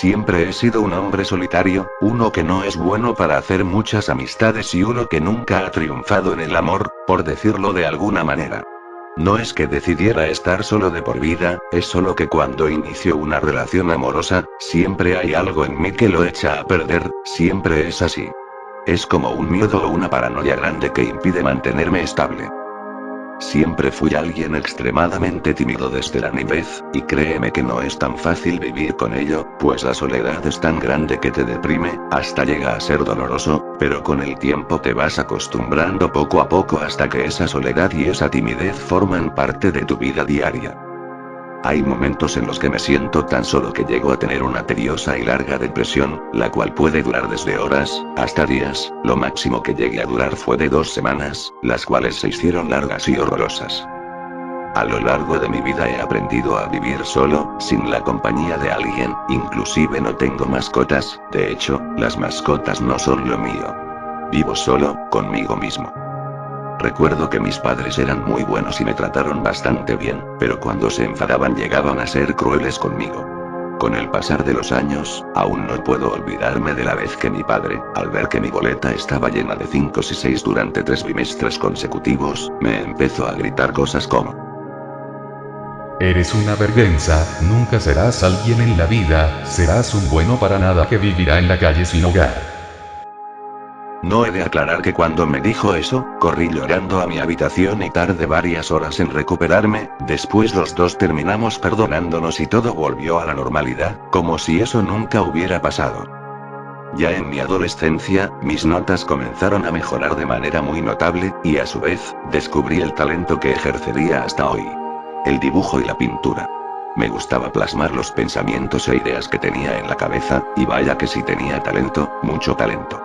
Siempre he sido un hombre solitario, uno que no es bueno para hacer muchas amistades y uno que nunca ha triunfado en el amor, por decirlo de alguna manera. No es que decidiera estar solo de por vida, es solo que cuando inicio una relación amorosa, siempre hay algo en mí que lo echa a perder, siempre es así. Es como un miedo o una paranoia grande que impide mantenerme estable. Siempre fui alguien extremadamente tímido desde la niñez, y créeme que no es tan fácil vivir con ello, pues la soledad es tan grande que te deprime, hasta llega a ser doloroso, pero con el tiempo te vas acostumbrando poco a poco hasta que esa soledad y esa timidez forman parte de tu vida diaria. Hay momentos en los que me siento tan solo que llego a tener una tediosa y larga depresión, la cual puede durar desde horas, hasta días, lo máximo que llegué a durar fue de 2 semanas, las cuales se hicieron largas y horrorosas. A lo largo de mi vida he aprendido a vivir solo, sin la compañía de alguien, inclusive no tengo mascotas, de hecho, las mascotas no son lo mío. Vivo solo, conmigo mismo. Recuerdo que mis padres eran muy buenos y me trataron bastante bien, pero cuando se enfadaban llegaban a ser crueles conmigo. Con el pasar de los años, aún no puedo olvidarme de la vez que mi padre, al ver que mi boleta estaba llena de 5 y 6 durante 3 bimestres consecutivos, me empezó a gritar cosas como: Eres una vergüenza, nunca serás alguien en la vida, serás un bueno para nada que vivirá en la calle sin hogar. No he de aclarar que cuando me dijo eso, corrí llorando a mi habitación y tardé varias horas en recuperarme, después los dos terminamos perdonándonos y todo volvió a la normalidad, como si eso nunca hubiera pasado. Ya en mi adolescencia, mis notas comenzaron a mejorar de manera muy notable, y a su vez, descubrí el talento que ejercería hasta hoy. El dibujo y la pintura. Me gustaba plasmar los pensamientos e ideas que tenía en la cabeza, y vaya que sí tenía talento, mucho talento.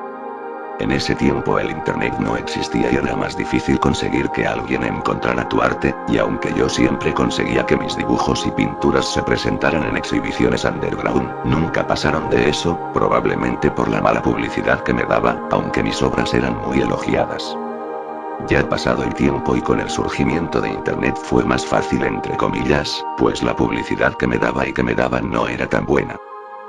En ese tiempo el internet no existía y era más difícil conseguir que alguien encontrara tu arte, y aunque yo siempre conseguía que mis dibujos y pinturas se presentaran en exhibiciones underground, nunca pasaron de eso, probablemente por la mala publicidad que me daba, aunque mis obras eran muy elogiadas. Ya ha pasado el tiempo y con el surgimiento de internet fue más fácil entre comillas, pues la publicidad que me daba y que me daban no era tan buena.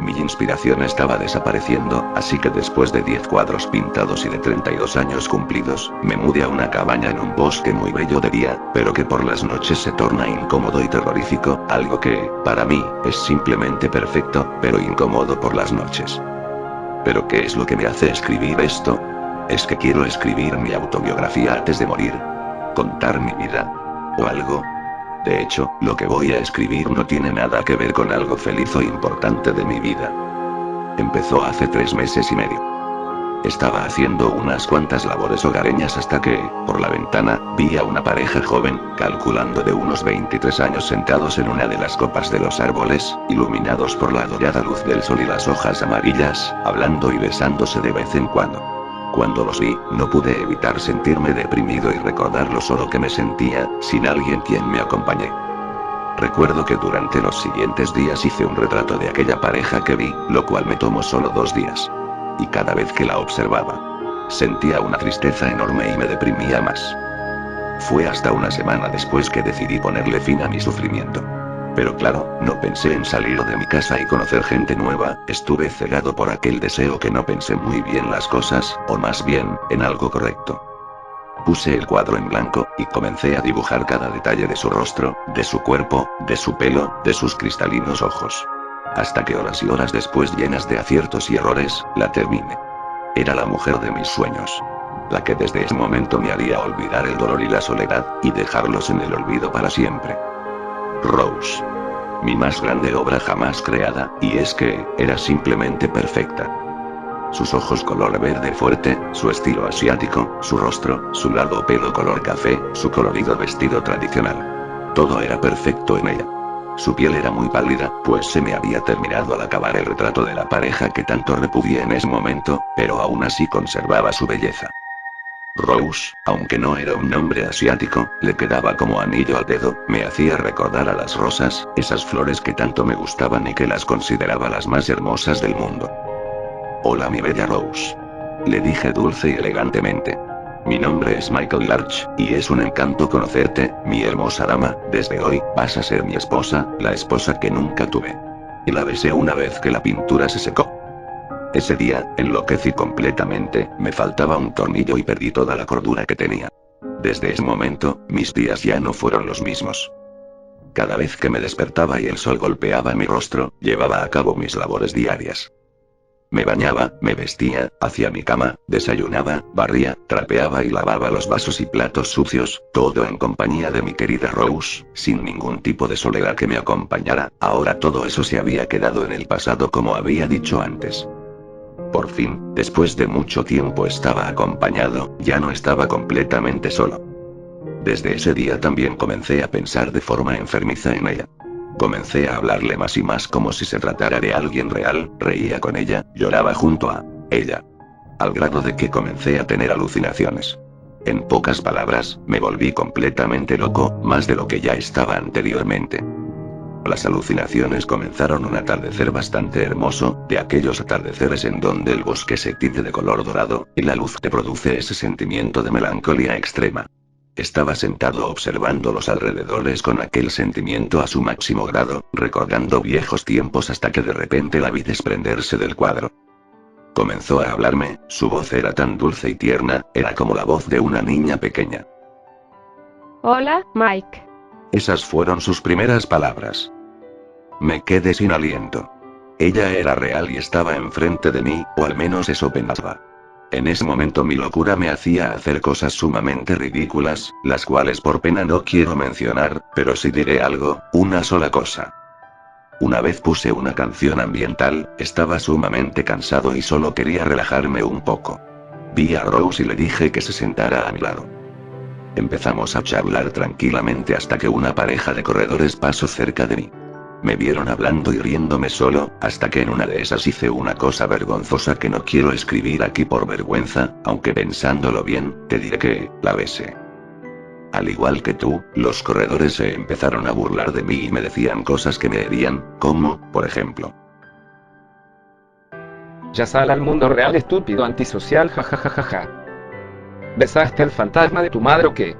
Mi inspiración estaba desapareciendo, así que después de 10 cuadros pintados y de 32 años cumplidos, me mudé a una cabaña en un bosque muy bello de día, pero que por las noches se torna incómodo y terrorífico, algo que, para mí, es simplemente perfecto, pero incómodo por las noches. ¿Pero qué es lo que me hace escribir esto? Es que quiero escribir mi autobiografía antes de morir. Contar mi vida. O algo. De hecho, lo que voy a escribir no tiene nada que ver con algo feliz o importante de mi vida. Empezó hace 3 meses y medio. Estaba haciendo unas cuantas labores hogareñas hasta que, por la ventana, vi a una pareja joven, calculando de unos 23 años sentados en una de las copas de los árboles, iluminados por la dorada luz del sol y las hojas amarillas, hablando y besándose de vez en cuando. Cuando los vi, no pude evitar sentirme deprimido y recordar lo solo que me sentía, sin alguien quien me acompañe. Recuerdo que durante los siguientes días hice un retrato de aquella pareja que vi, lo cual me tomó solo 2 días. Y cada vez que la observaba, sentía una tristeza enorme y me deprimía más. Fue hasta una semana después que decidí ponerle fin a mi sufrimiento. Pero claro, no pensé en salir de mi casa y conocer gente nueva, estuve cegado por aquel deseo que no pensé muy bien las cosas, o más bien, en algo correcto. Puse el cuadro en blanco, y comencé a dibujar cada detalle de su rostro, de su cuerpo, de su pelo, de sus cristalinos ojos. Hasta que horas y horas después, llenas de aciertos y errores, la terminé. Era la mujer de mis sueños. La que desde ese momento me haría olvidar el dolor y la soledad, y dejarlos en el olvido para siempre. Rose. Mi más grande obra jamás creada, y es que, era simplemente perfecta. Sus ojos color verde fuerte, su estilo asiático, su rostro, su largo pelo color café, su colorido vestido tradicional. Todo era perfecto en ella. Su piel era muy pálida, pues se me había terminado al acabar el retrato de la pareja que tanto repudié en ese momento, pero aún así conservaba su belleza. Rose, aunque no era un nombre asiático, le quedaba como anillo al dedo, me hacía recordar a las rosas, esas flores que tanto me gustaban y que las consideraba las más hermosas del mundo. Hola mi bella Rose. Le dije dulce y elegantemente. Mi nombre es Michael Larch, y es un encanto conocerte, mi hermosa dama, desde hoy, vas a ser mi esposa, la esposa que nunca tuve. y la besé una vez que la pintura se secó. Ese día, enloquecí completamente, me faltaba un tornillo y perdí toda la cordura que tenía. Desde ese momento, mis días ya no fueron los mismos. Cada vez que me despertaba y el sol golpeaba mi rostro, llevaba a cabo mis labores diarias. Me bañaba, me vestía, hacía mi cama, desayunaba, barría, trapeaba y lavaba los vasos y platos sucios, todo en compañía de mi querida Rose, sin ningún tipo de soledad que me acompañara. Ahora todo eso se había quedado en el pasado, como había dicho antes. Por fin, después de mucho tiempo estaba acompañado, ya no estaba completamente solo. Desde ese día también comencé a pensar de forma enfermiza en ella. Comencé a hablarle más y más como si se tratara de alguien real, reía con ella, lloraba junto a ella. Al grado de que comencé a tener alucinaciones. En pocas palabras, me volví completamente loco, más de lo que ya estaba anteriormente. Las alucinaciones comenzaron un atardecer bastante hermoso, de aquellos atardeceres en donde el bosque se tiñe de color dorado, y la luz te produce ese sentimiento de melancolía extrema. Estaba sentado observando los alrededores con aquel sentimiento a su máximo grado, recordando viejos tiempos hasta que de repente la vi desprenderse del cuadro. Comenzó a hablarme, su voz era tan dulce y tierna, era como la voz de una niña pequeña. Hola, Mike. Esas fueron sus primeras palabras. Me quedé sin aliento. Ella era real y estaba enfrente de mí, o al menos eso pensaba. En ese momento mi locura me hacía hacer cosas sumamente ridículas, las cuales por pena no quiero mencionar, pero sí diré algo, una sola cosa. Una vez puse una canción ambiental, estaba sumamente cansado y solo quería relajarme un poco. Vi a Rose y le dije que se sentara a mi lado. Empezamos a charlar tranquilamente hasta que una pareja de corredores pasó cerca de mí. Me vieron hablando y riéndome solo, hasta que en una de esas hice una cosa vergonzosa que no quiero escribir aquí por vergüenza, aunque pensándolo bien, te diré que la besé. Al igual que tú, los corredores se empezaron a burlar de mí y me decían cosas que me herían, como, por ejemplo: Ya sal al mundo real, estúpido antisocial, jajajajaja. ¿Besaste al fantasma de tu madre o qué?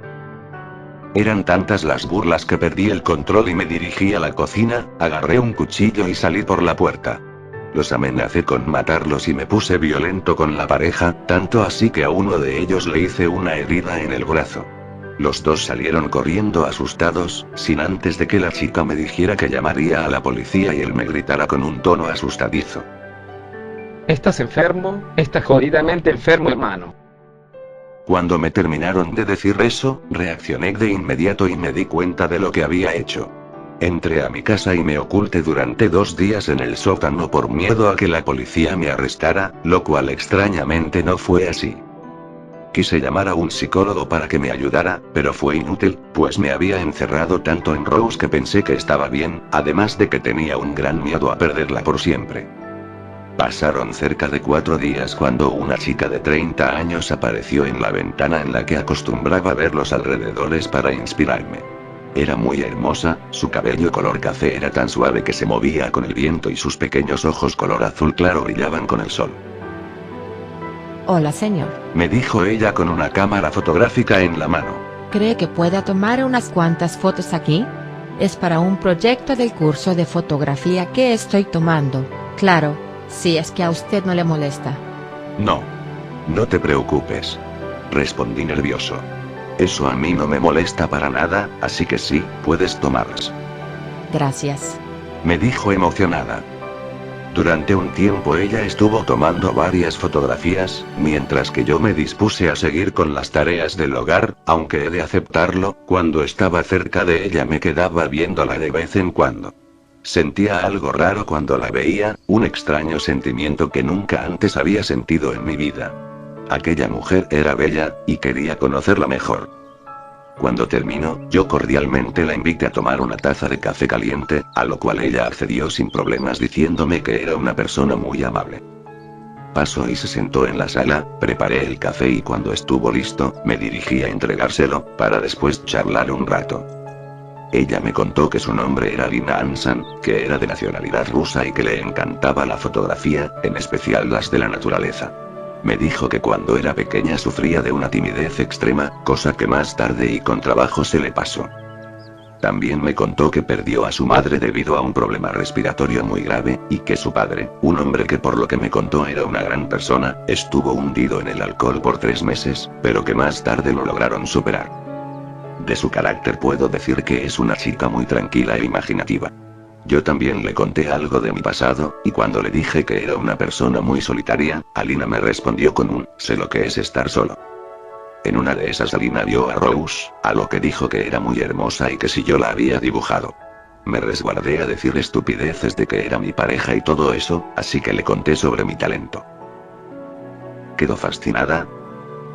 Eran tantas las burlas que perdí el control y me dirigí a la cocina, agarré un cuchillo y salí por la puerta. Los amenacé con matarlos y me puse violento con la pareja, tanto así que a uno de ellos le hice una herida en el brazo. Los dos salieron corriendo asustados, sin antes de que la chica me dijera que llamaría a la policía y él me gritara con un tono asustadizo: ¿Estás enfermo? Estás jodidamente enfermo, hermano. Cuando me terminaron de decir eso, reaccioné de inmediato y me di cuenta de lo que había hecho. Entré a mi casa y me oculté durante 2 días en el sótano por miedo a que la policía me arrestara, lo cual extrañamente no fue así. Quise llamar a un psicólogo para que me ayudara, pero fue inútil, pues me había encerrado tanto en Rose que pensé que estaba bien, además de que tenía un gran miedo a perderla por siempre. Pasaron cerca de 4 días cuando una chica de 30 años apareció en la ventana en la que acostumbraba ver los alrededores para inspirarme. Era muy hermosa, su cabello color café era tan suave que se movía con el viento y sus pequeños ojos color azul claro brillaban con el sol. Hola señor. Me dijo ella con una cámara fotográfica en la mano. ¿Cree que pueda tomar unas cuantas fotos aquí? Es para un proyecto del curso de fotografía que estoy tomando, claro, si es que a usted no le molesta. No. No te preocupes. Respondí nervioso. Eso a mí no me molesta para nada, así que sí, puedes tomarlas. Gracias. Me dijo emocionada. Durante un tiempo ella estuvo tomando varias fotografías, mientras que yo me dispuse a seguir con las tareas del hogar, aunque he de aceptarlo, cuando estaba cerca de ella me quedaba viéndola de vez en cuando. Sentía algo raro cuando la veía, un extraño sentimiento que nunca antes había sentido en mi vida. Aquella mujer era bella, y quería conocerla mejor. Cuando terminó, yo cordialmente la invité a tomar una taza de café caliente, a lo cual ella accedió sin problemas diciéndome que era una persona muy amable. Pasó y se sentó en la sala, preparé el café y cuando estuvo listo, me dirigí a entregárselo, para después charlar un rato. Ella me contó que su nombre era Lina Ansan, que era de nacionalidad rusa y que le encantaba la fotografía, en especial las de la naturaleza. Me dijo que cuando era pequeña sufría de una timidez extrema, cosa que más tarde y con trabajo se le pasó. También me contó que perdió a su madre debido a un problema respiratorio muy grave, y que su padre, un hombre que por lo que me contó era una gran persona, estuvo hundido en el alcohol por 3 meses, pero que más tarde lo lograron superar. De su carácter puedo decir que es una chica muy tranquila e imaginativa. Yo también le conté algo de mi pasado, y cuando le dije que era una persona muy solitaria, Alina me respondió con un, sé lo que es estar solo. En una de esas Alina vio a Rose, a lo que dijo que era muy hermosa y que si yo la había dibujado. Me resguardé a decir estupideces de que era mi pareja y todo eso, así que le conté sobre mi talento. Quedó fascinada.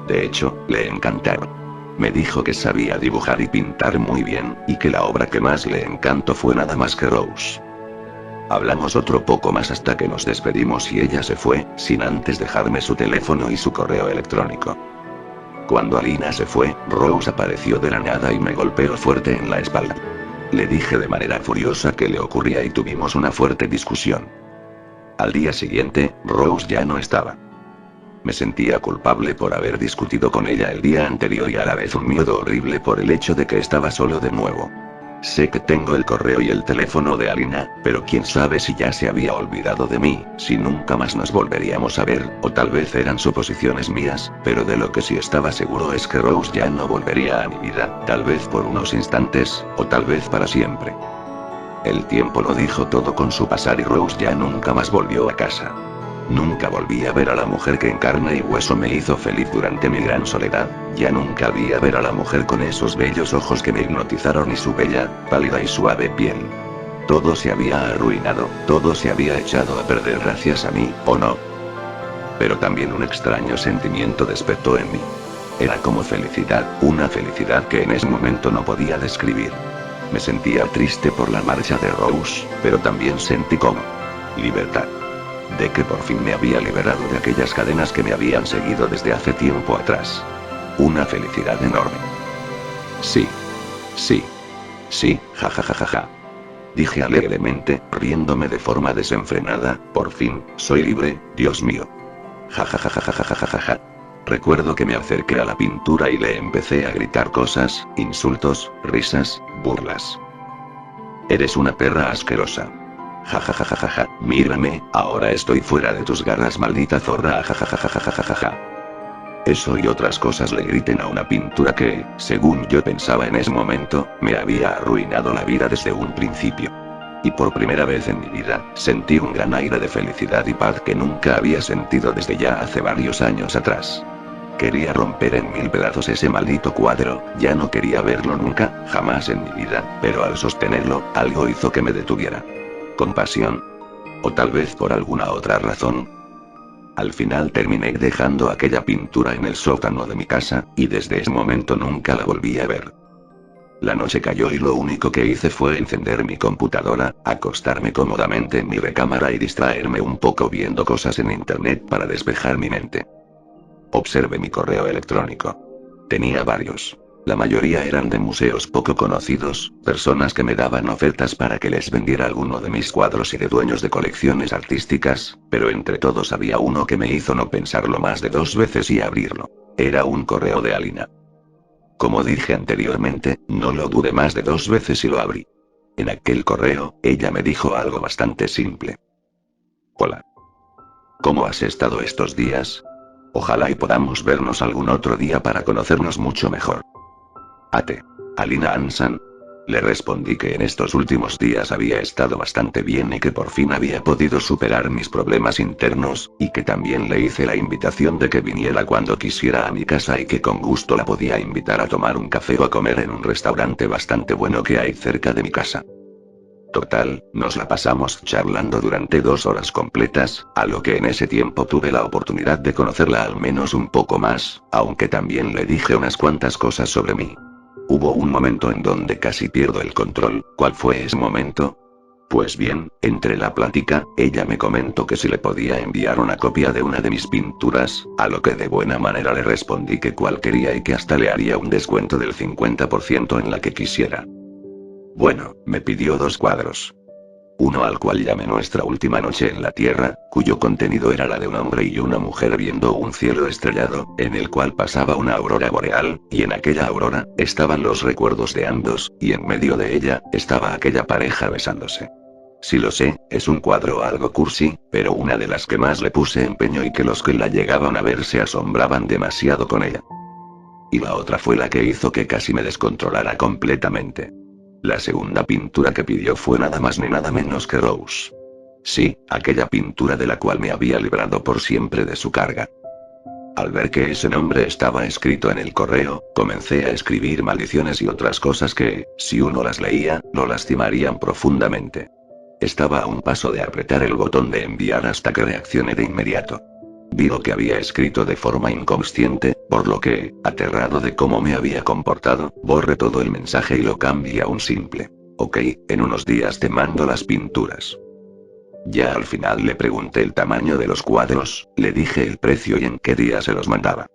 De hecho, le encantaron. Me dijo que sabía dibujar y pintar muy bien, y que la obra que más le encantó fue nada más que Rose. Hablamos otro poco más hasta que nos despedimos y ella se fue, sin antes dejarme su teléfono y su correo electrónico. Cuando Alina se fue, Rose apareció de la nada y me golpeó fuerte en la espalda. Le dije de manera furiosa qué le ocurría y tuvimos una fuerte discusión. Al día siguiente, Rose ya no estaba. Me sentía culpable por haber discutido con ella el día anterior y a la vez un miedo horrible por el hecho de que estaba solo de nuevo. Sé que tengo el correo y el teléfono de Alina, pero quién sabe si ya se había olvidado de mí, si nunca más nos volveríamos a ver, o tal vez eran suposiciones mías, pero de lo que sí estaba seguro es que Rose ya no volvería a mi vida, tal vez por unos instantes, o tal vez para siempre. El tiempo lo dijo todo con su pasar y Rose ya nunca más volvió a casa. Nunca volví a ver a la mujer que en carne y hueso me hizo feliz durante mi gran soledad, ya nunca vi a ver a la mujer con esos bellos ojos que me hipnotizaron y su bella, pálida y suave piel. Todo se había arruinado, todo se había echado a perder gracias a mí, ¿o no? Pero también un extraño sentimiento despertó en mí. Era como felicidad, una felicidad que en ese momento no podía describir. Me sentía triste por la marcha de Rose, pero también sentí como libertad. De que por fin me había liberado de aquellas cadenas que me habían seguido desde hace tiempo atrás. Una felicidad enorme. Sí. Jajajaja. Dije alegremente, riéndome de forma desenfrenada, por fin, soy libre, Dios mío. Jajajajajajajaja. Recuerdo que me acerqué a la pintura y le empecé a gritar cosas, insultos, risas, burlas. Eres una perra asquerosa. Jajajajaja, mírame, ahora estoy fuera de tus garras, maldita zorra, jajajajajajaja. Eso y otras cosas le griten a una pintura que, según yo pensaba en ese momento, me había arruinado la vida desde un principio. Y por primera vez en mi vida, sentí un gran aire de felicidad y paz que nunca había sentido desde ya hace varios años atrás. Quería romper en 1000 pedazos ese maldito cuadro, ya no quería verlo nunca, jamás en mi vida, pero al sostenerlo, algo hizo que me detuviera. Compasión. O tal vez por alguna otra razón. Al final terminé dejando aquella pintura en el sótano de mi casa, y desde ese momento nunca la volví a ver. La noche cayó y lo único que hice fue encender mi computadora, acostarme cómodamente en mi recámara y distraerme un poco viendo cosas en internet para despejar mi mente. Observé mi correo electrónico. Tenía varios. La mayoría eran de museos poco conocidos, personas que me daban ofertas para que les vendiera alguno de mis cuadros y de dueños de colecciones artísticas, pero entre todos había uno que me hizo no pensarlo más de 2 veces y abrirlo. Era un correo de Alina. Como dije anteriormente, no lo dudé más de 2 veces y lo abrí. En aquel correo, ella me dijo algo bastante simple. Hola. ¿Cómo has estado estos días? Ojalá y podamos vernos algún otro día para conocernos mucho mejor. Ate. Alina Ansan. Le respondí que en estos últimos días había estado bastante bien y que por fin había podido superar mis problemas internos, y que también le hice la invitación de que viniera cuando quisiera a mi casa y que con gusto la podía invitar a tomar un café o a comer en un restaurante bastante bueno que hay cerca de mi casa. Total, nos la pasamos charlando durante 2 horas completas, a lo que en ese tiempo tuve la oportunidad de conocerla al menos un poco más, aunque también le dije unas cuantas cosas sobre mí. Hubo un momento en donde casi pierdo el control. ¿Cuál fue ese momento? Pues bien, entre la plática, ella me comentó que si le podía enviar una copia de una de mis pinturas, a lo que de buena manera le respondí que cuál quería y que hasta le haría un descuento del 50% en la que quisiera. Bueno, me pidió 2 cuadros. Uno al cual llamé Nuestra última noche en la Tierra, cuyo contenido era la de un hombre y una mujer viendo un cielo estrellado, en el cual pasaba una aurora boreal, y en aquella aurora, estaban los recuerdos de ambos, y en medio de ella, estaba aquella pareja besándose. Sí lo sé, es un cuadro algo cursi, pero una de las que más le puse empeño y que los que la llegaban a ver se asombraban demasiado con ella. Y la otra fue la que hizo que casi me descontrolara completamente. La segunda pintura que pidió fue nada más ni nada menos que Rose. Sí, aquella pintura de la cual me había librado por siempre de su carga. Al ver que ese nombre estaba escrito en el correo, comencé a escribir maldiciones y otras cosas que, si uno las leía, lo lastimarían profundamente. Estaba a un paso de apretar el botón de enviar hasta que reaccioné de inmediato. Vi lo que había escrito de forma inconsciente, por lo que, aterrado de cómo me había comportado, borré todo el mensaje y lo cambié a un simple: ok, en unos días te mando las pinturas. Ya al final le pregunté el tamaño de los cuadros, le dije el precio y en qué día se los mandaba.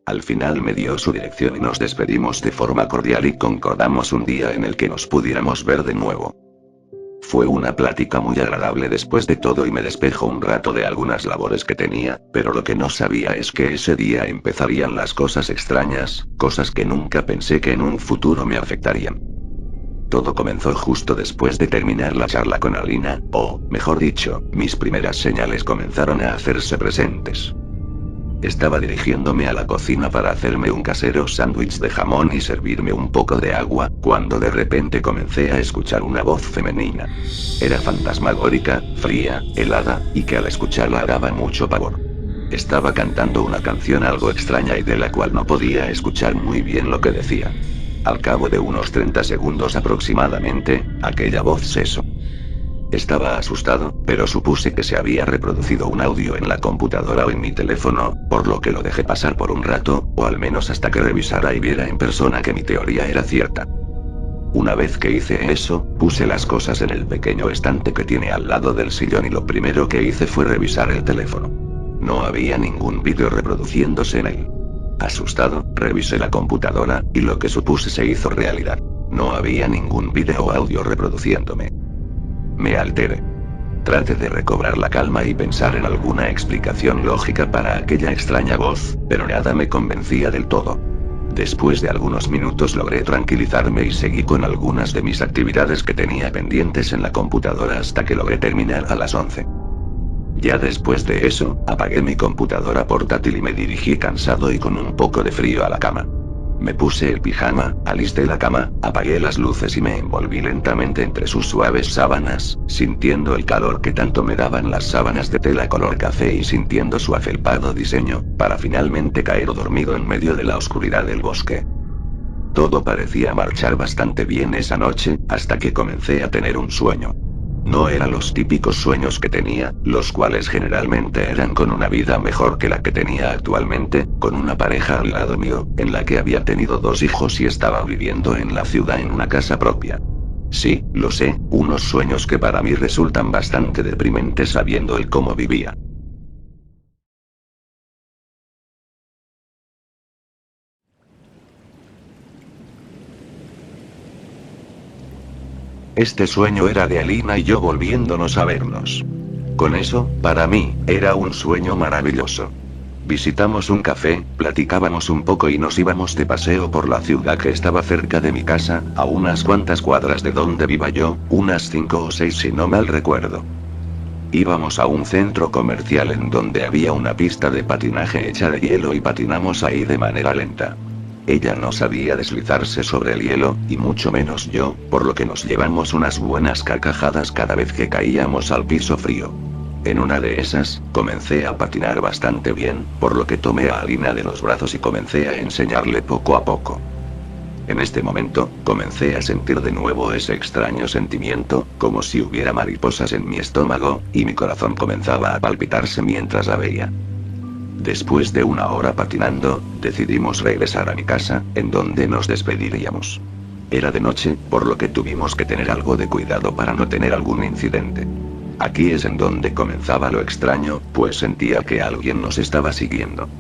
Al final me dio su dirección y nos despedimos de forma cordial y concordamos un día en el que nos pudiéramos ver de nuevo. Fue una plática muy agradable después de todo y me despejó un rato de algunas labores que tenía, pero lo que no sabía es que ese día empezarían las cosas extrañas, cosas que nunca pensé que en un futuro me afectarían. Todo comenzó justo después de terminar la charla con Alina, o, mejor dicho, mis primeras señales comenzaron a hacerse presentes. Estaba dirigiéndome a la cocina para hacerme un casero sándwich de jamón y servirme un poco de agua, cuando de repente comencé a escuchar una voz femenina. Era fantasmagórica, fría, helada, y que al escucharla daba mucho pavor. Estaba cantando una canción algo extraña y de la cual no podía escuchar muy bien lo que decía. Al cabo de unos 30 segundos aproximadamente, aquella voz cesó. Estaba asustado, pero supuse que se había reproducido un audio en la computadora o en mi teléfono, por lo que lo dejé pasar por un rato, o al menos hasta que revisara y viera en persona que mi teoría era cierta. Una vez que hice eso, puse las cosas en el pequeño estante que tiene al lado del sillón y lo primero que hice fue revisar el teléfono. No había ningún vídeo reproduciéndose en él. Asustado, revisé la computadora, y lo que supuse se hizo realidad. No había ningún vídeo o audio reproduciéndome. Me alteré. Traté de recobrar la calma y pensar en alguna explicación lógica para aquella extraña voz, pero nada me convencía del todo. Después de algunos minutos logré tranquilizarme y seguí con algunas de mis actividades que tenía pendientes en la computadora hasta que logré terminar a las 11. Ya después de eso, apagué mi computadora portátil y me dirigí cansado y con un poco de frío a la cama. Me puse el pijama, alisté la cama, apagué las luces y me envolví lentamente entre sus suaves sábanas, sintiendo el calor que tanto me daban las sábanas de tela color café y sintiendo su afelpado diseño, para finalmente caer dormido en medio de la oscuridad del bosque. Todo parecía marchar bastante bien esa noche, hasta que comencé a tener un sueño. No eran los típicos sueños que tenía, los cuales generalmente eran con una vida mejor que la que tenía actualmente, con una pareja al lado mío, en la que había tenido 2 hijos y estaba viviendo en la ciudad en una casa propia. Sí, lo sé, unos sueños que para mí resultan bastante deprimentes sabiendo el cómo vivía. Este sueño era de Alina y yo volviéndonos a vernos. Con eso, para mí, era un sueño maravilloso. Visitamos un café, platicábamos un poco y nos íbamos de paseo por la ciudad que estaba cerca de mi casa, a unas cuantas cuadras de donde viva yo, unas 5 o 6 si no mal recuerdo. Íbamos a un centro comercial en donde había una pista de patinaje hecha de hielo y patinamos ahí de manera lenta. Ella no sabía deslizarse sobre el hielo, y mucho menos yo, por lo que nos llevamos unas buenas carcajadas cada vez que caíamos al piso frío. En una de esas, comencé a patinar bastante bien, por lo que tomé a Alina de los brazos y comencé a enseñarle poco a poco. En este momento, comencé a sentir de nuevo ese extraño sentimiento, como si hubiera mariposas en mi estómago, y mi corazón comenzaba a palpitarse mientras la veía. Después de 1 hora patinando, decidimos regresar a mi casa, en donde nos despediríamos. Era de noche, por lo que tuvimos que tener algo de cuidado para no tener algún incidente. Aquí es en donde comenzaba lo extraño, pues sentía que alguien nos estaba siguiendo.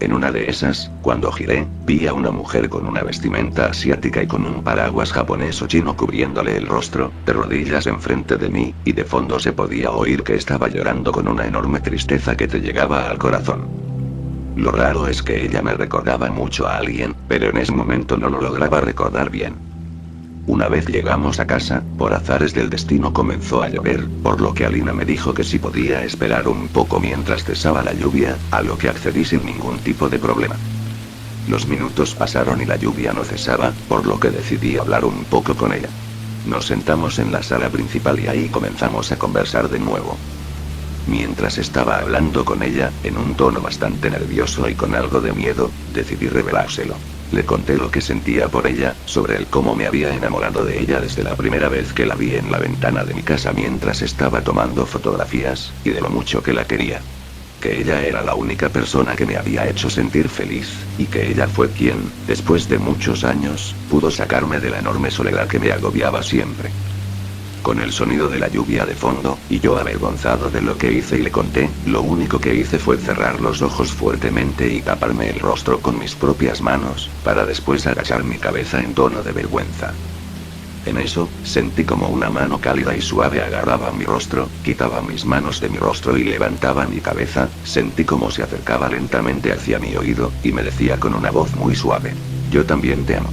En una de esas, cuando giré, vi a una mujer con una vestimenta asiática y con un paraguas japonés o chino cubriéndole el rostro, de rodillas enfrente de mí, y de fondo se podía oír que estaba llorando con una enorme tristeza que te llegaba al corazón. Lo raro es que ella me recordaba mucho a alguien, pero en ese momento no lo lograba recordar bien. Una vez llegamos a casa, por azares del destino comenzó a llover, por lo que Alina me dijo que si podía esperar un poco mientras cesaba la lluvia, a lo que accedí sin ningún tipo de problema. Los minutos pasaron y la lluvia no cesaba, por lo que decidí hablar un poco con ella. Nos sentamos en la sala principal y ahí comenzamos a conversar de nuevo. Mientras estaba hablando con ella, en un tono bastante nervioso y con algo de miedo, decidí revelárselo. Le conté lo que sentía por ella, sobre el cómo me había enamorado de ella desde la primera vez que la vi en la ventana de mi casa mientras estaba tomando fotografías, y de lo mucho que la quería. Que ella era la única persona que me había hecho sentir feliz, y que ella fue quien, después de muchos años, pudo sacarme de la enorme soledad que me agobiaba siempre. Con el sonido de la lluvia de fondo, y yo avergonzado de lo que hice y le conté, lo único que hice fue cerrar los ojos fuertemente y taparme el rostro con mis propias manos, para después agachar mi cabeza en tono de vergüenza. En eso, sentí como una mano cálida y suave agarraba mi rostro, quitaba mis manos de mi rostro y levantaba mi cabeza, sentí como se acercaba lentamente hacia mi oído, y me decía con una voz muy suave: "Yo también te amo".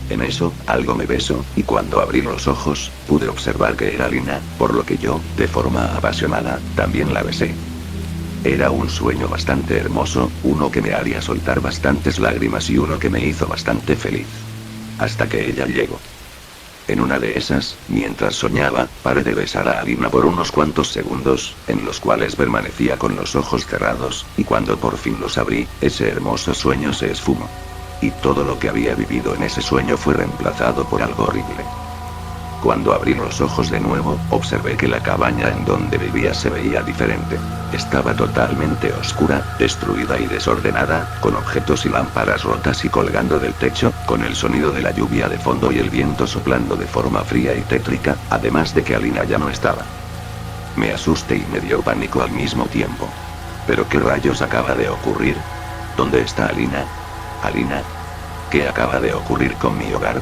En eso, algo me besó, y cuando abrí los ojos, pude observar que era Alina, por lo que yo, de forma apasionada, también la besé. Era un sueño bastante hermoso, uno que me haría soltar bastantes lágrimas y uno que me hizo bastante feliz. Hasta que ella llegó. En una de esas, mientras soñaba, paré de besar a Alina por unos cuantos segundos, en los cuales permanecía con los ojos cerrados, y cuando por fin los abrí, ese hermoso sueño se esfumó. Y todo lo que había vivido en ese sueño fue reemplazado por algo horrible. Cuando abrí los ojos de nuevo, observé que la cabaña en donde vivía se veía diferente. Estaba totalmente oscura, destruida y desordenada, con objetos y lámparas rotas y colgando del techo, con el sonido de la lluvia de fondo y el viento soplando de forma fría y tétrica, además de que Alina ya no estaba. Me asusté y me dio pánico al mismo tiempo. ¿Pero qué rayos acaba de ocurrir? ¿Dónde está Alina? Alina, ¿qué acaba de ocurrir con mi hogar?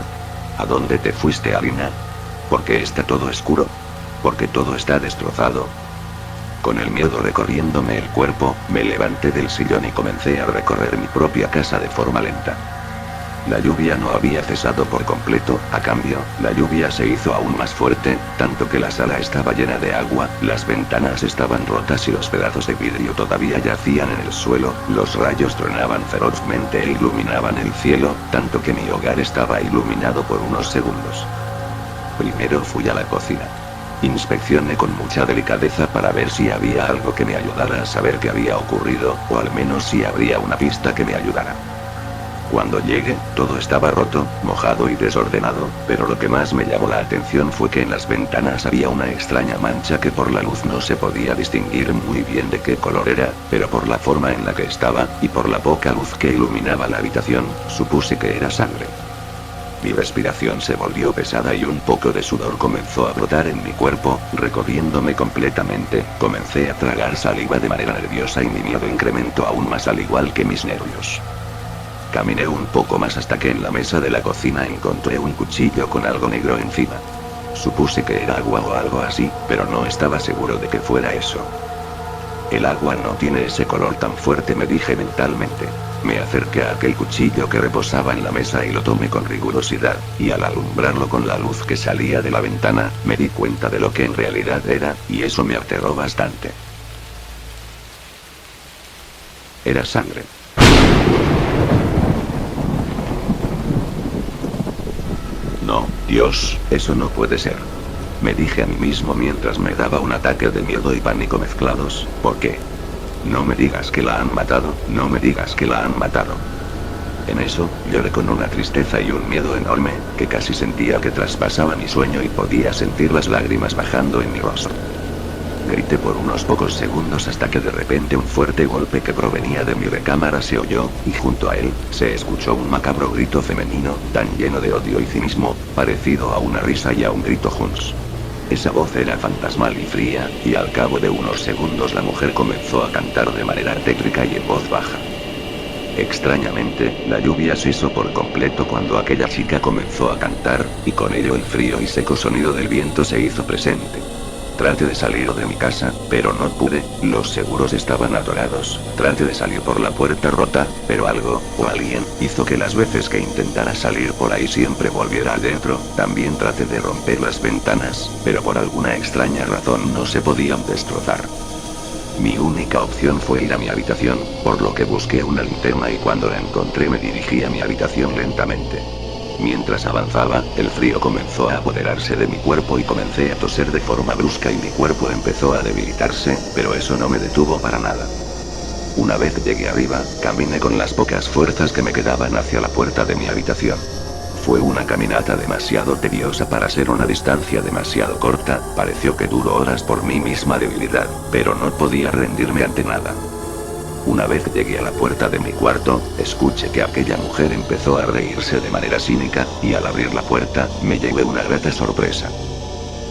¿A dónde te fuiste, Alina? ¿Por qué está todo oscuro? ¿Por qué todo está destrozado? Con el miedo recorriéndome el cuerpo, me levanté del sillón y comencé a recorrer mi propia casa de forma lenta. La lluvia no había cesado por completo, a cambio, la lluvia se hizo aún más fuerte, tanto que la sala estaba llena de agua, las ventanas estaban rotas y los pedazos de vidrio todavía yacían en el suelo, los rayos tronaban ferozmente e iluminaban el cielo, tanto que mi hogar estaba iluminado por unos segundos. Primero fui a la cocina. Inspeccioné con mucha delicadeza para ver si había algo que me ayudara a saber qué había ocurrido, o al menos si habría una pista que me ayudara. Cuando llegué, todo estaba roto, mojado y desordenado, pero lo que más me llamó la atención fue que en las ventanas había una extraña mancha que por la luz no se podía distinguir muy bien de qué color era, pero por la forma en la que estaba, y por la poca luz que iluminaba la habitación, supuse que era sangre. Mi respiración se volvió pesada y un poco de sudor comenzó a brotar en mi cuerpo, recorriéndome completamente, comencé a tragar saliva de manera nerviosa y mi miedo incrementó aún más al igual que mis nervios. Caminé un poco más hasta que en la mesa de la cocina encontré un cuchillo con algo negro encima. Supuse que era agua o algo así, pero no estaba seguro de que fuera eso. El agua no tiene ese color tan fuerte, me dije mentalmente. Me acerqué a aquel cuchillo que reposaba en la mesa y lo tomé con rigurosidad, y al alumbrarlo con la luz que salía de la ventana, me di cuenta de lo que en realidad era, y eso me aterró bastante. Era sangre. No, Dios, eso no puede ser. Me dije a mí mismo mientras me daba un ataque de miedo y pánico mezclados. ¿Por qué? No me digas que la han matado, no me digas que la han matado. En eso, lloré con una tristeza y un miedo enorme, que casi sentía que traspasaba mi sueño y podía sentir las lágrimas bajando en mi rostro. Grité por unos pocos segundos hasta que de repente un fuerte golpe que provenía de mi recámara se oyó, y junto a él, se escuchó un macabro grito femenino, tan lleno de odio y cinismo, parecido a una risa y a un grito juntos. Esa voz era fantasmal y fría, y al cabo de unos segundos la mujer comenzó a cantar de manera tétrica y en voz baja. Extrañamente, la lluvia cesó por completo cuando aquella chica comenzó a cantar, y con ello el frío y seco sonido del viento se hizo presente. Traté de salir de mi casa, pero no pude, los seguros estaban atorados. Traté de salir por la puerta rota, pero algo, o alguien, hizo que las veces que intentara salir por ahí siempre volviera adentro. También traté de romper las ventanas, pero por alguna extraña razón no se podían destrozar. Mi única opción fue ir a mi habitación, por lo que busqué una linterna y cuando la encontré me dirigí a mi habitación lentamente. Mientras avanzaba, el frío comenzó a apoderarse de mi cuerpo y comencé a toser de forma brusca y mi cuerpo empezó a debilitarse, pero eso no me detuvo para nada. Una vez llegué arriba, caminé con las pocas fuerzas que me quedaban hacia la puerta de mi habitación. Fue una caminata demasiado tediosa para ser una distancia demasiado corta, pareció que duró horas por mi misma debilidad, pero no podía rendirme ante nada. Una vez llegué a la puerta de mi cuarto, escuché que aquella mujer empezó a reírse de manera cínica, y al abrir la puerta, me llevé una grata sorpresa.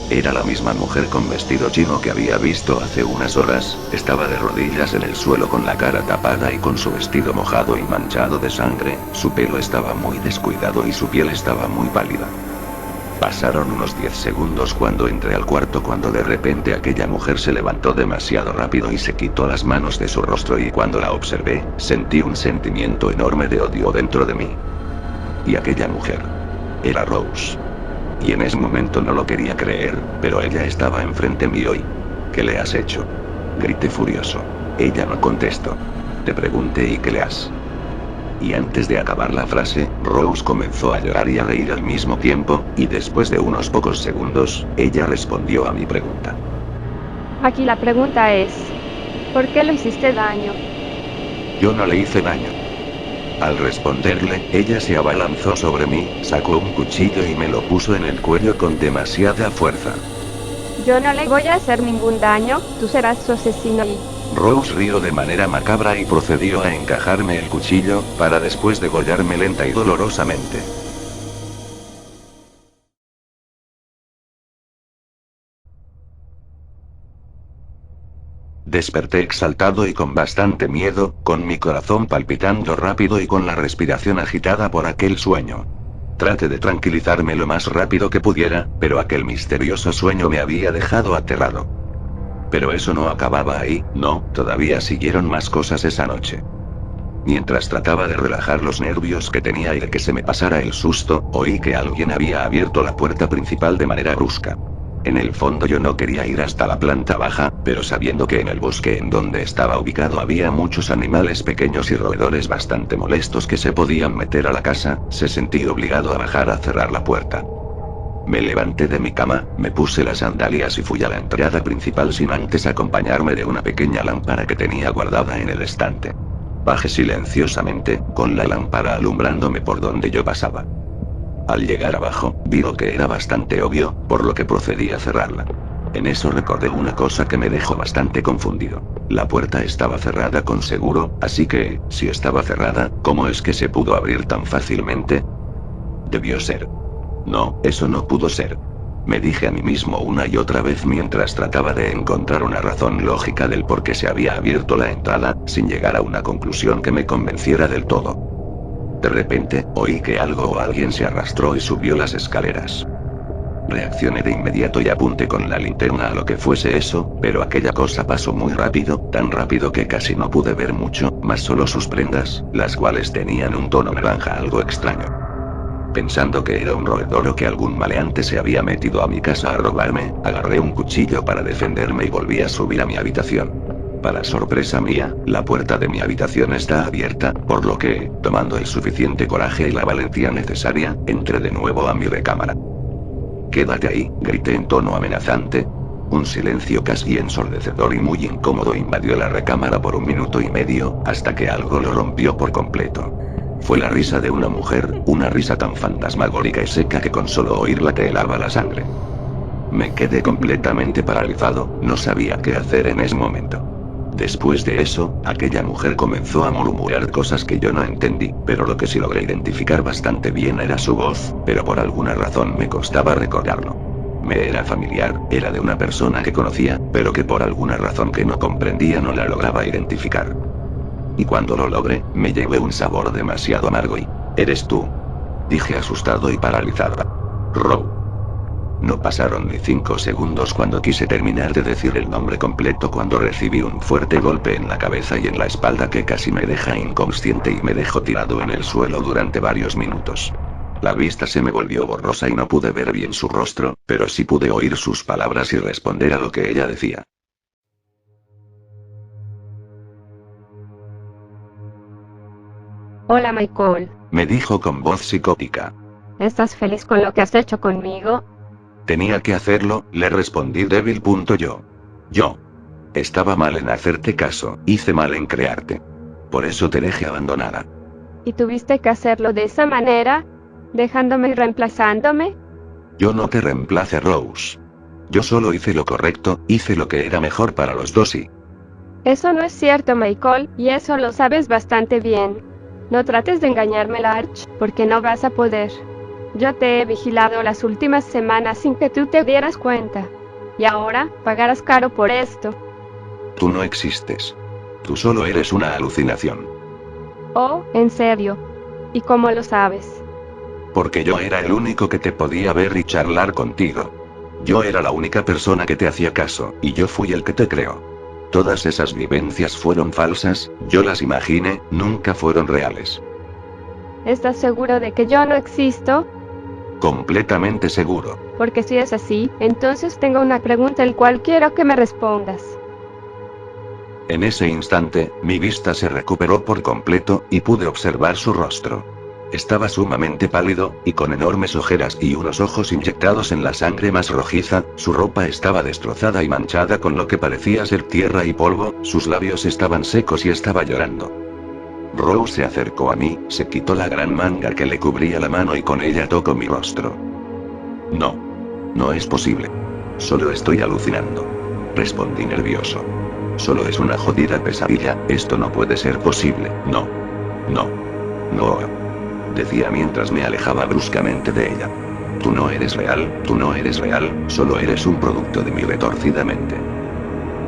Era la misma mujer con vestido chino que había visto hace unas horas, estaba de rodillas en el suelo con la cara tapada y con su vestido mojado y manchado de sangre, su pelo estaba muy descuidado y su piel estaba muy pálida. Pasaron unos 10 segundos cuando entré al cuarto cuando de repente aquella mujer se levantó demasiado rápido y se quitó las manos de su rostro y cuando la observé, sentí un sentimiento enorme de odio dentro de mí. Y aquella mujer era Rose. Y en ese momento no lo quería creer, pero ella estaba enfrente mío y... ¿Qué le has hecho? Grité furioso. Ella no contestó. Te pregunté ¿y qué le has? Y antes de acabar la frase, Rose comenzó a llorar y a reír al mismo tiempo, y después de unos pocos segundos, ella respondió a mi pregunta. Aquí la pregunta es, ¿por qué le hiciste daño? Yo no le hice daño. Al responderle, ella se abalanzó sobre mí, sacó un cuchillo y me lo puso en el cuello con demasiada fuerza. Yo no le voy a hacer ningún daño, tú serás su asesino y... Rose rió de manera macabra y procedió a encajarme el cuchillo, para después degollarme lenta y dolorosamente. Desperté exaltado y con bastante miedo, con mi corazón palpitando rápido y con la respiración agitada por aquel sueño. Traté de tranquilizarme lo más rápido que pudiera, pero aquel misterioso sueño me había dejado aterrado. Pero eso no acababa ahí, no, todavía siguieron más cosas esa noche. Mientras trataba de relajar los nervios que tenía y de que se me pasara el susto, oí que alguien había abierto la puerta principal de manera brusca. En el fondo yo no quería ir hasta la planta baja, pero sabiendo que en el bosque en donde estaba ubicado había muchos animales pequeños y roedores bastante molestos que se podían meter a la casa, se sentí obligado a bajar a cerrar la puerta. Me levanté de mi cama, me puse las sandalias y fui a la entrada principal sin antes acompañarme de una pequeña lámpara que tenía guardada en el estante. Bajé silenciosamente, con la lámpara alumbrándome por donde yo pasaba. Al llegar abajo, vi lo que era bastante obvio, por lo que procedí a cerrarla. En eso recordé una cosa que me dejó bastante confundido. La puerta estaba cerrada con seguro, así que, si estaba cerrada, ¿cómo es que se pudo abrir tan fácilmente? Debió ser. No, eso no pudo ser. Me dije a mí mismo una y otra vez mientras trataba de encontrar una razón lógica del por qué se había abierto la entrada, sin llegar a una conclusión que me convenciera del todo. De repente, oí que algo o alguien se arrastró y subió las escaleras. Reaccioné de inmediato y apunté con la linterna a lo que fuese eso, pero aquella cosa pasó muy rápido, tan rápido que casi no pude ver mucho, más solo sus prendas, las cuales tenían un tono naranja algo extraño. Pensando que era un roedor o que algún maleante se había metido a mi casa a robarme, agarré un cuchillo para defenderme y volví a subir a mi habitación. Para sorpresa mía, la puerta de mi habitación está abierta, por lo que, tomando el suficiente coraje y la valentía necesaria, entré de nuevo a mi recámara. «Quédate ahí», grité en tono amenazante. Un silencio casi ensordecedor y muy incómodo invadió la recámara por 1 minuto y medio, hasta que algo lo rompió por completo. Fue la risa de una mujer, una risa tan fantasmagórica y seca que con solo oírla te helaba la sangre. Me quedé completamente paralizado, no sabía qué hacer en ese momento. Después de eso, aquella mujer comenzó a murmurar cosas que yo no entendí, pero lo que sí logré identificar bastante bien era su voz, pero por alguna razón me costaba recordarlo. Me era familiar, era de una persona que conocía, pero que por alguna razón que no comprendía no la lograba identificar. Y cuando lo logré, me llevé un sabor demasiado amargo y... «¿Eres tú?», dije asustado y paralizada. «Row». No pasaron ni 5 segundos cuando quise terminar de decir el nombre completo cuando recibí un fuerte golpe en la cabeza y en la espalda que casi me deja inconsciente y me dejó tirado en el suelo durante varios minutos. La vista se me volvió borrosa y no pude ver bien su rostro, pero sí pude oír sus palabras y responder a lo que ella decía. Hola Michael. Me dijo con voz psicótica. ¿Estás feliz con lo que has hecho conmigo? Tenía que hacerlo, le respondí débil. Yo. Estaba mal en hacerte caso, hice mal en crearte. Por eso te dejé abandonada. ¿Y tuviste que hacerlo de esa manera? ¿Dejándome y reemplazándome? Yo no te reemplace, Rose. Yo solo hice lo correcto, hice lo que era mejor para los dos y... Eso no es cierto, Michael, y eso lo sabes bastante bien. No trates de engañarme, Larch, porque no vas a poder. Yo te he vigilado las últimas semanas sin que tú te dieras cuenta. Y ahora, pagarás caro por esto. Tú no existes. Tú solo eres una alucinación. Oh, ¿en serio? ¿Y cómo lo sabes? Porque yo era el único que te podía ver y charlar contigo. Yo era la única persona que te hacía caso, y yo fui el que te creó. Todas esas vivencias fueron falsas, yo las imaginé, nunca fueron reales. ¿Estás seguro de que yo no existo? Completamente seguro. Porque si es así, entonces tengo una pregunta el cual quiero que me respondas. En ese instante, mi vista se recuperó por completo, y pude observar su rostro. Estaba sumamente pálido, y con enormes ojeras y unos ojos inyectados en la sangre más rojiza, su ropa estaba destrozada y manchada con lo que parecía ser tierra y polvo, sus labios estaban secos y estaba llorando. Rose se acercó a mí, se quitó la gran manga que le cubría la mano y con ella tocó mi rostro. No. No es posible. Solo estoy alucinando. Respondí nervioso. Solo es una jodida pesadilla, esto no puede ser posible, no. No. Decía mientras me alejaba bruscamente de ella. Tú no eres real, solo eres un producto de mi retorcida mente.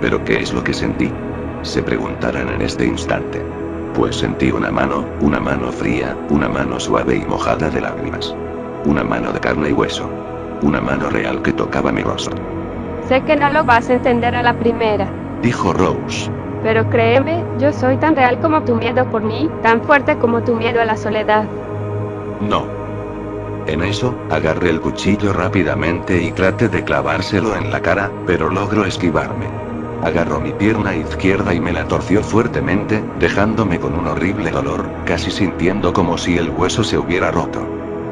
¿Pero qué es lo que sentí? Se preguntarán en este instante. Pues sentí una mano fría, una mano suave y mojada de lágrimas. Una mano de carne y hueso. Una mano real que tocaba mi rostro. Sé que no lo vas a entender a la primera. Dijo Rose. Pero créeme, yo soy tan real como tu miedo por mí, tan fuerte como tu miedo a la soledad. No. En eso, agarré el cuchillo rápidamente y traté de clavárselo en la cara, pero logró esquivarme. Agarró mi pierna izquierda y me la torció fuertemente, dejándome con un horrible dolor, casi sintiendo como si el hueso se hubiera roto.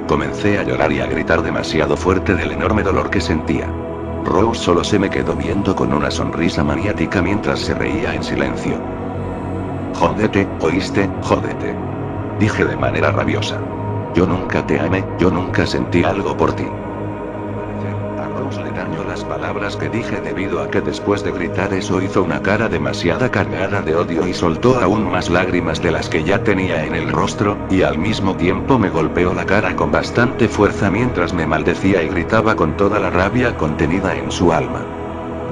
Comencé a llorar y a gritar demasiado fuerte del enorme dolor que sentía. Rose solo se me quedó viendo con una sonrisa maniática mientras se reía en silencio. Jódete, ¿oíste? Jódete. Dije de manera rabiosa. Yo nunca te amé, yo nunca sentí algo por ti. A Rose le dañó las palabras que dije debido a que después de gritar eso hizo una cara demasiado cargada de odio y soltó aún más lágrimas de las que ya tenía en el rostro, y al mismo tiempo me golpeó la cara con bastante fuerza mientras me maldecía y gritaba con toda la rabia contenida en su alma.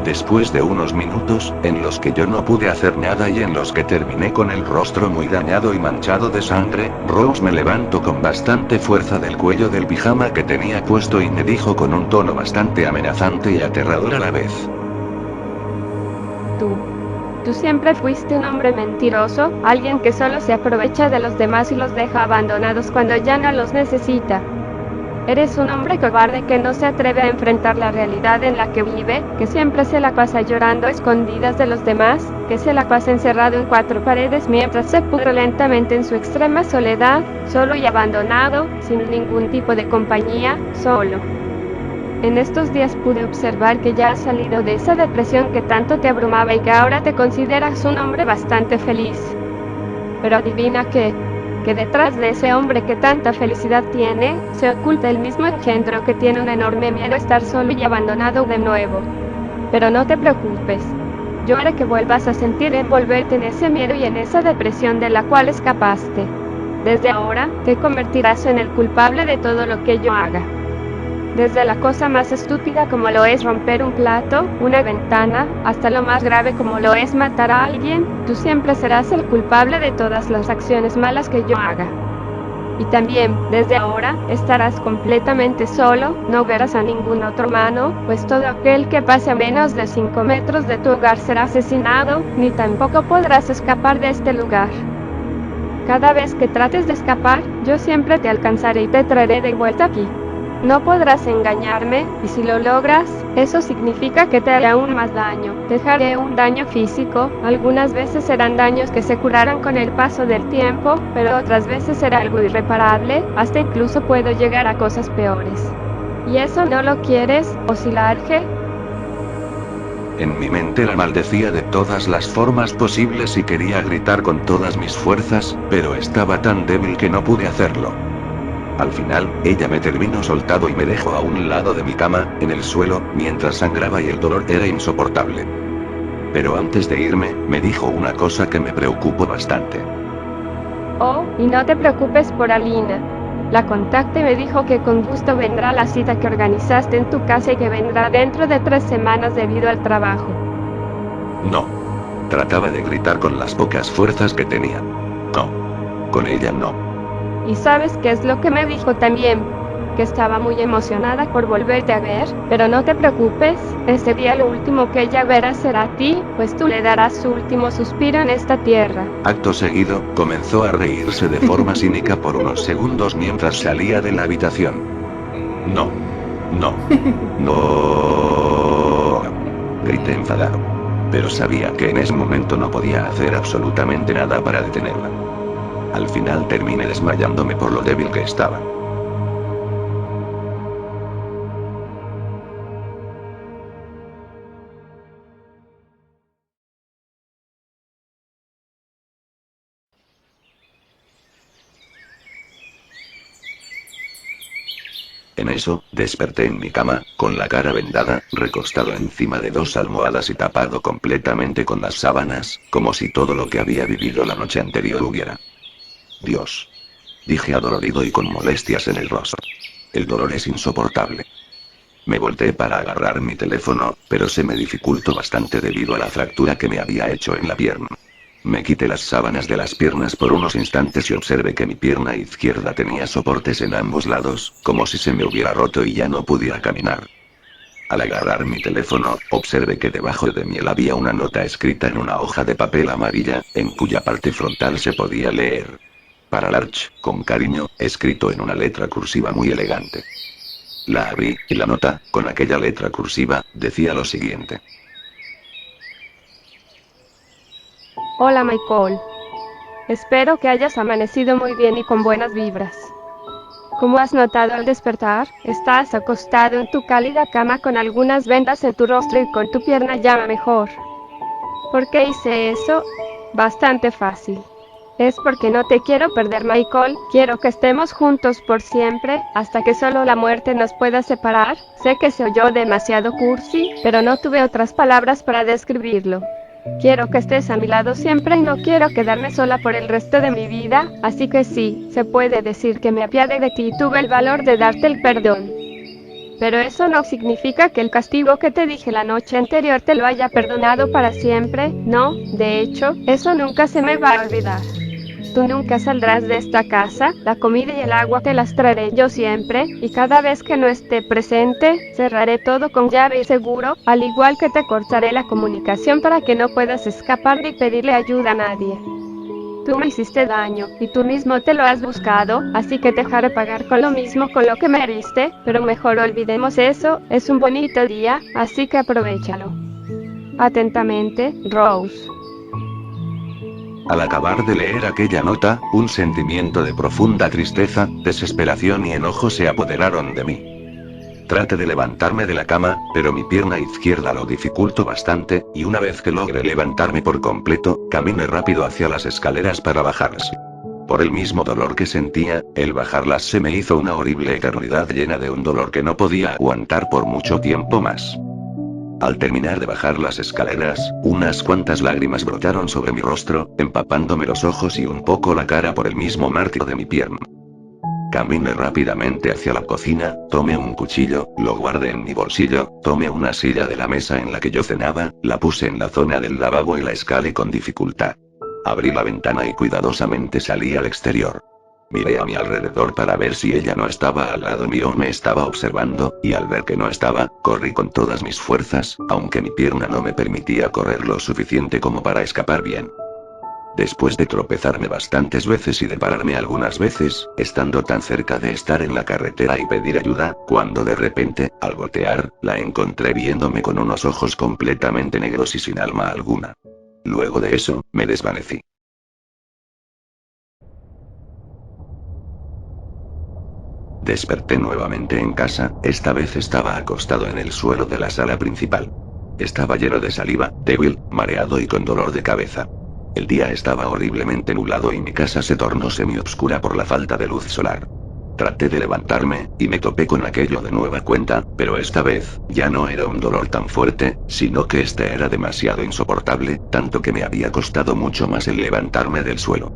Después de unos minutos, en los que yo no pude hacer nada y en los que terminé con el rostro muy dañado y manchado de sangre, Rose me levantó con bastante fuerza del cuello del pijama que tenía puesto y me dijo con un tono bastante amenazante y aterrador a la vez. Tú siempre fuiste un hombre mentiroso, alguien que solo se aprovecha de los demás y los deja abandonados cuando ya no los necesita. Eres un hombre cobarde que no se atreve a enfrentar la realidad en la que vive, que siempre se la pasa llorando a escondidas de los demás, que se la pasa encerrado en 4 paredes mientras se pudre lentamente en su extrema soledad, solo y abandonado, sin ningún tipo de compañía, solo. En estos días pude observar que ya has salido de esa depresión que tanto te abrumaba y que ahora te consideras un hombre bastante feliz. Pero adivina qué. Que detrás de ese hombre que tanta felicidad tiene, se oculta el mismo engendro que tiene un enorme miedo a estar solo y abandonado de nuevo. Pero no te preocupes. Yo haré que vuelvas a sentir envolverte en ese miedo y en esa depresión de la cual escapaste. Desde ahora, te convertirás en el culpable de todo lo que yo haga. Desde la cosa más estúpida como lo es romper un plato, una ventana, hasta lo más grave como lo es matar a alguien, tú siempre serás el culpable de todas las acciones malas que yo haga. Y también, desde ahora, estarás completamente solo, no verás a ningún otro humano, pues todo aquel que pase a menos de 5 metros de tu hogar será asesinado, ni tampoco podrás escapar de este lugar. Cada vez que trates de escapar, yo siempre te alcanzaré y te traeré de vuelta aquí. No podrás engañarme, y si lo logras, eso significa que te haré aún más daño. Te haré un daño físico, algunas veces serán daños que se curarán con el paso del tiempo, pero otras veces será algo irreparable, hasta incluso puedo llegar a cosas peores. ¿Y eso no lo quieres, Osilarge? En mi mente la maldecía de todas las formas posibles y quería gritar con todas mis fuerzas, pero estaba tan débil que no pude hacerlo. Al final, ella me terminó soltado y me dejó a un lado de mi cama, en el suelo, mientras sangraba y el dolor era insoportable. Pero antes de irme, me dijo una cosa que me preocupó bastante. Oh, y no te preocupes por Alina. La contacté y me dijo que con gusto vendrá a la cita que organizaste en tu casa y que vendrá dentro de 3 semanas debido al trabajo. No. Trataba de gritar con las pocas fuerzas que tenía. No. Con ella no. ¿Y sabes qué es lo que me dijo también? Que estaba muy emocionada por volverte a ver, pero no te preocupes, ese día lo último que ella verá será a ti, pues tú le darás su último suspiro en esta tierra. Acto seguido, comenzó a reírse de forma cínica por unos segundos mientras salía de la habitación. No. No. No. Grité enfadado. Pero sabía que en ese momento no podía hacer absolutamente nada para detenerla. Al final terminé desmayándome por lo débil que estaba. En eso, desperté en mi cama, con la cara vendada, recostado encima de 2 almohadas y tapado completamente con las sábanas, como si todo lo que había vivido la noche anterior hubiera. Dios. Dije adolorido y con molestias en el rostro. El dolor es insoportable. Me volteé para agarrar mi teléfono, pero se me dificultó bastante debido a la fractura que me había hecho en la pierna. Me quité las sábanas de las piernas por unos instantes y observé que mi pierna izquierda tenía soportes en ambos lados, como si se me hubiera roto y ya no pudiera caminar. Al agarrar mi teléfono, observé que debajo de mi había una nota escrita en una hoja de papel amarilla, en cuya parte frontal se podía leer: para Larch, con cariño, escrito en una letra cursiva muy elegante. La abrí, y la nota, con aquella letra cursiva, decía lo siguiente. Hola Michael. Espero que hayas amanecido muy bien y con buenas vibras. Como has notado al despertar, estás acostado en tu cálida cama con algunas vendas en tu rostro y con tu pierna ya mejor. ¿Por qué hice eso? Bastante fácil. Es porque no te quiero perder, Michael, quiero que estemos juntos por siempre, hasta que solo la muerte nos pueda separar. Sé que se oyó demasiado cursi, pero no tuve otras palabras para describirlo. Quiero que estés a mi lado siempre y no quiero quedarme sola por el resto de mi vida, así que sí, se puede decir que me apiadé de ti y tuve el valor de darte el perdón. Pero eso no significa que el castigo que te dije la noche anterior te lo haya perdonado para siempre, no, de hecho, eso nunca se me va a olvidar. Tú nunca saldrás de esta casa, la comida y el agua te las traeré yo siempre, y cada vez que no esté presente, cerraré todo con llave y seguro, al igual que te cortaré la comunicación para que no puedas escapar ni pedirle ayuda a nadie. Tú me hiciste daño, y tú mismo te lo has buscado, así que te dejaré pagar con lo mismo con lo que me heriste, pero mejor olvidemos eso, es un bonito día, así que aprovéchalo. Atentamente, Rose. Al acabar de leer aquella nota, un sentimiento de profunda tristeza, desesperación y enojo se apoderaron de mí. Traté de levantarme de la cama, pero mi pierna izquierda lo dificultó bastante, y una vez que logré levantarme por completo, caminé rápido hacia las escaleras para bajarlas. Por el mismo dolor que sentía, el bajarlas se me hizo una horrible eternidad llena de un dolor que no podía aguantar por mucho tiempo más. Al terminar de bajar las escaleras, unas cuantas lágrimas brotaron sobre mi rostro, empapándome los ojos y un poco la cara por el mismo mártir de mi pierna. Caminé rápidamente hacia la cocina, tomé un cuchillo, lo guardé en mi bolsillo, tomé una silla de la mesa en la que yo cenaba, la puse en la zona del lavabo y la escalé con dificultad. Abrí la ventana y cuidadosamente salí al exterior. Miré a mi alrededor para ver si ella no estaba al lado mío o me estaba observando, y al ver que no estaba, corrí con todas mis fuerzas, aunque mi pierna no me permitía correr lo suficiente como para escapar bien. Después de tropezarme bastantes veces y de pararme algunas veces, estando tan cerca de estar en la carretera y pedir ayuda, cuando de repente, al voltear, la encontré viéndome con unos ojos completamente negros y sin alma alguna. Luego de eso, me desvanecí. Desperté nuevamente en casa, esta vez estaba acostado en el suelo de la sala principal. Estaba lleno de saliva, débil, mareado y con dolor de cabeza. El día estaba horriblemente nublado y mi casa se tornó semioscura por la falta de luz solar. Traté de levantarme, y me topé con aquello de nueva cuenta, pero esta vez, ya no era un dolor tan fuerte, sino que este era demasiado insoportable, tanto que me había costado mucho más el levantarme del suelo.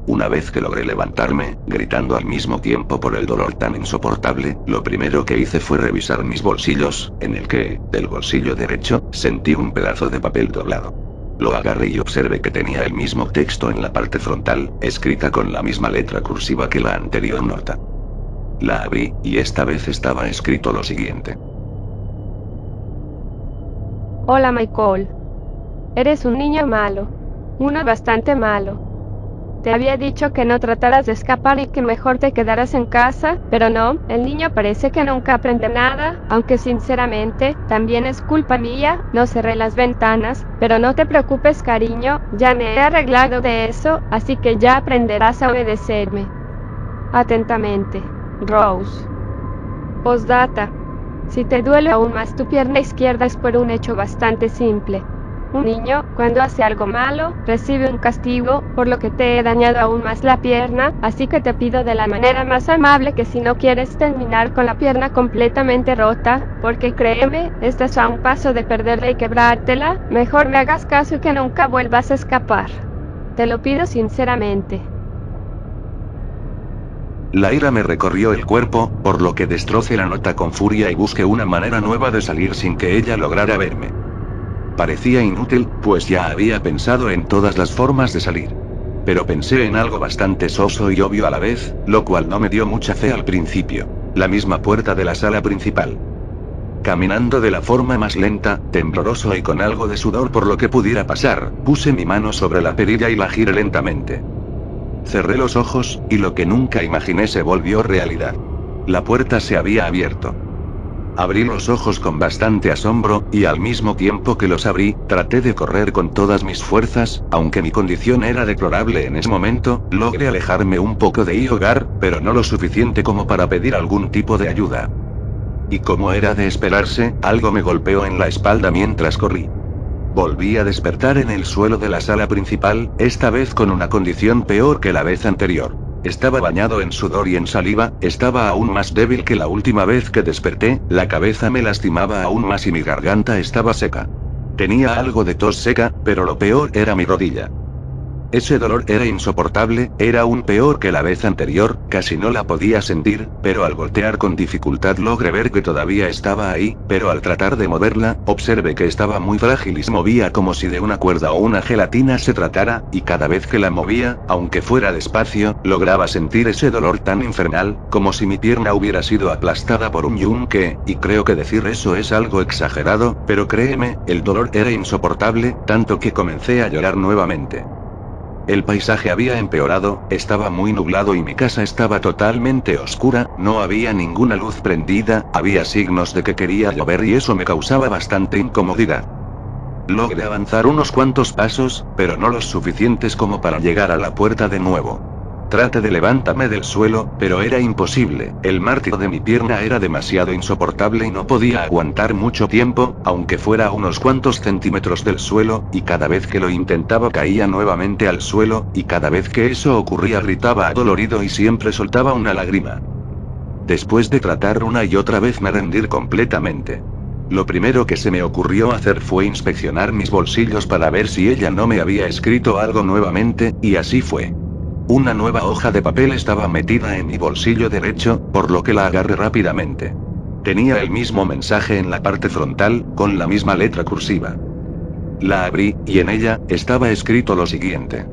Una vez que logré levantarme, gritando al mismo tiempo por el dolor tan insoportable, lo primero que hice fue revisar mis bolsillos, en el que, del bolsillo derecho, sentí un pedazo de papel doblado. Lo agarré y observé que tenía el mismo texto en la parte frontal, escrita con la misma letra cursiva que la anterior nota. La abrí, y esta vez estaba escrito lo siguiente. Hola Michael. Eres un niño malo. Uno bastante malo. Te había dicho que no trataras de escapar y que mejor te quedaras en casa, pero no, el niño parece que nunca aprende nada, aunque sinceramente, también es culpa mía, no cerré las ventanas, pero no te preocupes cariño, ya me he arreglado de eso, así que ya aprenderás a obedecerme. Atentamente, Rose. Postdata. Si te duele aún más tu pierna izquierda es por un hecho bastante simple. Un niño, cuando hace algo malo, recibe un castigo, por lo que te he dañado aún más la pierna, así que te pido de la manera más amable que si no quieres terminar con la pierna completamente rota, porque créeme, estás a un paso de perderla y quebrártela, mejor me hagas caso y que nunca vuelvas a escapar. Te lo pido sinceramente. La ira me recorrió el cuerpo, por lo que destrocé la nota con furia y busqué una manera nueva de salir sin que ella lograra verme. Parecía inútil, pues ya había pensado en todas las formas de salir. Pero pensé en algo bastante soso y obvio a la vez, lo cual no me dio mucha fe al principio. La misma puerta de la sala principal. Caminando de la forma más lenta, tembloroso y con algo de sudor por lo que pudiera pasar, puse mi mano sobre la perilla y la giré lentamente. Cerré los ojos, y lo que nunca imaginé se volvió realidad. La puerta se había abierto. Abrí los ojos con bastante asombro, y al mismo tiempo que los abrí, traté de correr con todas mis fuerzas, aunque mi condición era deplorable en ese momento, logré alejarme un poco de ahí hogar, pero no lo suficiente como para pedir algún tipo de ayuda. Y como era de esperarse, algo me golpeó en la espalda mientras corrí. Volví a despertar en el suelo de la sala principal, esta vez con una condición peor que la vez anterior. Estaba bañado en sudor y en saliva, estaba aún más débil que la última vez que desperté, la cabeza me lastimaba aún más y mi garganta estaba seca. Tenía algo de tos seca, pero lo peor era mi rodilla. Ese dolor era insoportable, era aún peor que la vez anterior, casi no la podía sentir, pero al voltear con dificultad logré ver que todavía estaba ahí, pero al tratar de moverla, observé que estaba muy frágil y se movía como si de una cuerda o una gelatina se tratara, y cada vez que la movía, aunque fuera despacio, lograba sentir ese dolor tan infernal, como si mi pierna hubiera sido aplastada por un yunque, y creo que decir eso es algo exagerado, pero créeme, el dolor era insoportable, tanto que comencé a llorar nuevamente. El paisaje había empeorado, estaba muy nublado y mi casa estaba totalmente oscura, no había ninguna luz prendida, había signos de que quería llover y eso me causaba bastante incomodidad. Logré avanzar unos cuantos pasos, pero no los suficientes como para llegar a la puerta de nuevo. Traté de levantarme del suelo, pero era imposible, el mártir de mi pierna era demasiado insoportable y no podía aguantar mucho tiempo, aunque fuera a unos cuantos centímetros del suelo, y cada vez que lo intentaba caía nuevamente al suelo, y cada vez que eso ocurría gritaba adolorido y siempre soltaba una lágrima. Después de tratar una y otra vez me rendí completamente. Lo primero que se me ocurrió hacer fue inspeccionar mis bolsillos para ver si ella no me había escrito algo nuevamente, y así fue. Una nueva hoja de papel estaba metida en mi bolsillo derecho, por lo que la agarré rápidamente. Tenía el mismo mensaje en la parte frontal, con la misma letra cursiva. La abrí, y en ella, estaba escrito lo siguiente.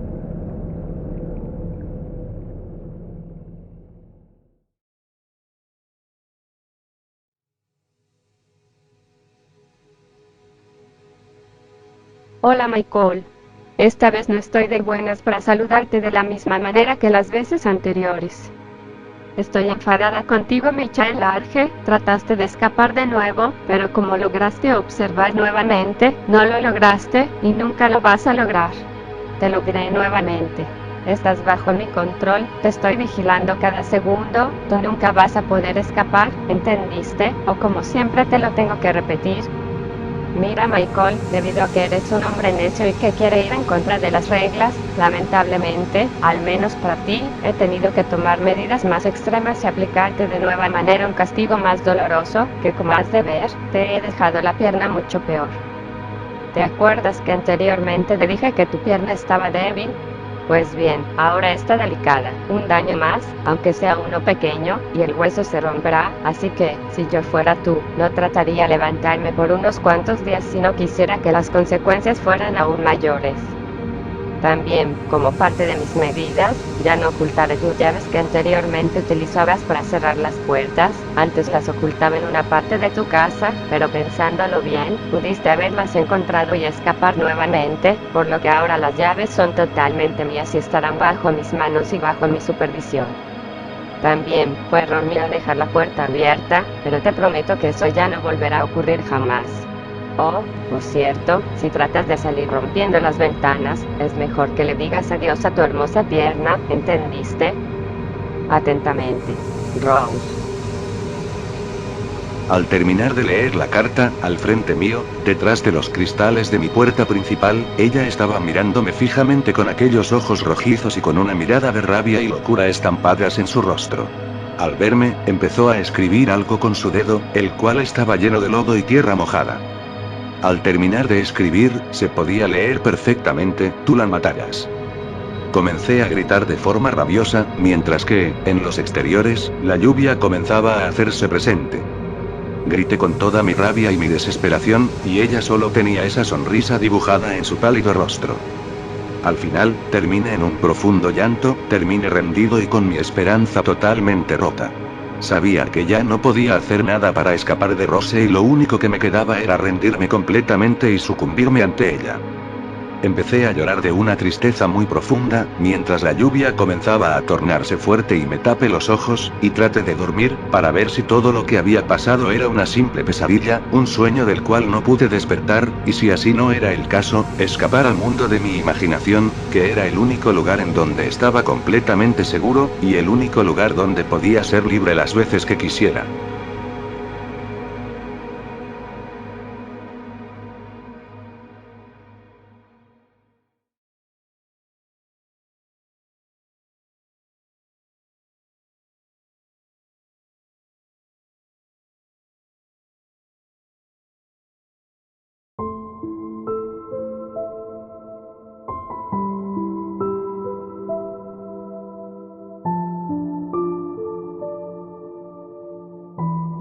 Hola Michael. Esta vez no estoy de buenas para saludarte de la misma manera que las veces anteriores. Estoy enfadada contigo, Michael Large. Trataste de escapar de nuevo, pero como lograste observar nuevamente, no lo lograste, y nunca lo vas a lograr. Te lo diré nuevamente. Estás bajo mi control, te estoy vigilando cada segundo, tú nunca vas a poder escapar, ¿entendiste? O como siempre te lo tengo que repetir. Mira Michael, debido a que eres un hombre necio y que quiere ir en contra de las reglas, lamentablemente, al menos para ti, he tenido que tomar medidas más extremas y aplicarte de nueva manera un castigo más doloroso, que como has de ver, te he dejado la pierna mucho peor. ¿Te acuerdas que anteriormente te dije que tu pierna estaba débil? Pues bien, ahora está delicada, un daño más, aunque sea uno pequeño, y el hueso se romperá, así que, si yo fuera tú, no trataría de levantarme por unos cuantos días si no quisiera que las consecuencias fueran aún mayores. También, como parte de mis medidas, ya no ocultaré tus llaves que anteriormente utilizabas para cerrar las puertas, antes las ocultaba en una parte de tu casa, pero pensándolo bien, pudiste haberlas encontrado y escapar nuevamente, por lo que ahora las llaves son totalmente mías y estarán bajo mis manos y bajo mi supervisión. También, fue error mío dejar la puerta abierta, pero te prometo que eso ya no volverá a ocurrir jamás. Oh, por cierto, si tratas de salir rompiendo las ventanas, es mejor que le digas adiós a tu hermosa pierna, ¿entendiste? Atentamente, Rose. Al terminar de leer la carta, al frente mío, detrás de los cristales de mi puerta principal, ella estaba mirándome fijamente con aquellos ojos rojizos y con una mirada de rabia y locura estampadas en su rostro. Al verme, empezó a escribir algo con su dedo, el cual estaba lleno de lodo y tierra mojada. Al terminar de escribir, se podía leer perfectamente, tú la matarás. Comencé a gritar de forma rabiosa, mientras que, en los exteriores, la lluvia comenzaba a hacerse presente. Grité con toda mi rabia y mi desesperación, y ella solo tenía esa sonrisa dibujada en su pálido rostro. Al final, terminé en un profundo llanto, terminé rendido y con mi esperanza totalmente rota. Sabía que ya no podía hacer nada para escapar de Rose y lo único que me quedaba era rendirme completamente y sucumbirme ante ella. Empecé a llorar de una tristeza muy profunda, mientras la lluvia comenzaba a tornarse fuerte y me tapé los ojos, y traté de dormir, para ver si todo lo que había pasado era una simple pesadilla, un sueño del cual no pude despertar, y si así no era el caso, escapar al mundo de mi imaginación, que era el único lugar en donde estaba completamente seguro, y el único lugar donde podía ser libre las veces que quisiera.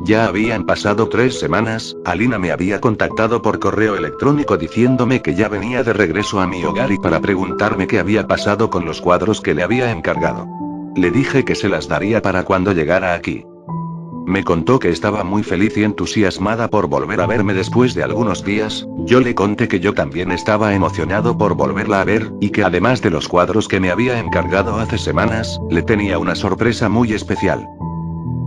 Ya habían pasado 3 semanas, Alina me había contactado por correo electrónico diciéndome que ya venía de regreso a mi hogar y para preguntarme qué había pasado con los cuadros que le había encargado. Le dije que se las daría para cuando llegara aquí. Me contó que estaba muy feliz y entusiasmada por volver a verme después de algunos días, yo le conté que yo también estaba emocionado por volverla a ver, y que además de los cuadros que me había encargado hace semanas, le tenía una sorpresa muy especial.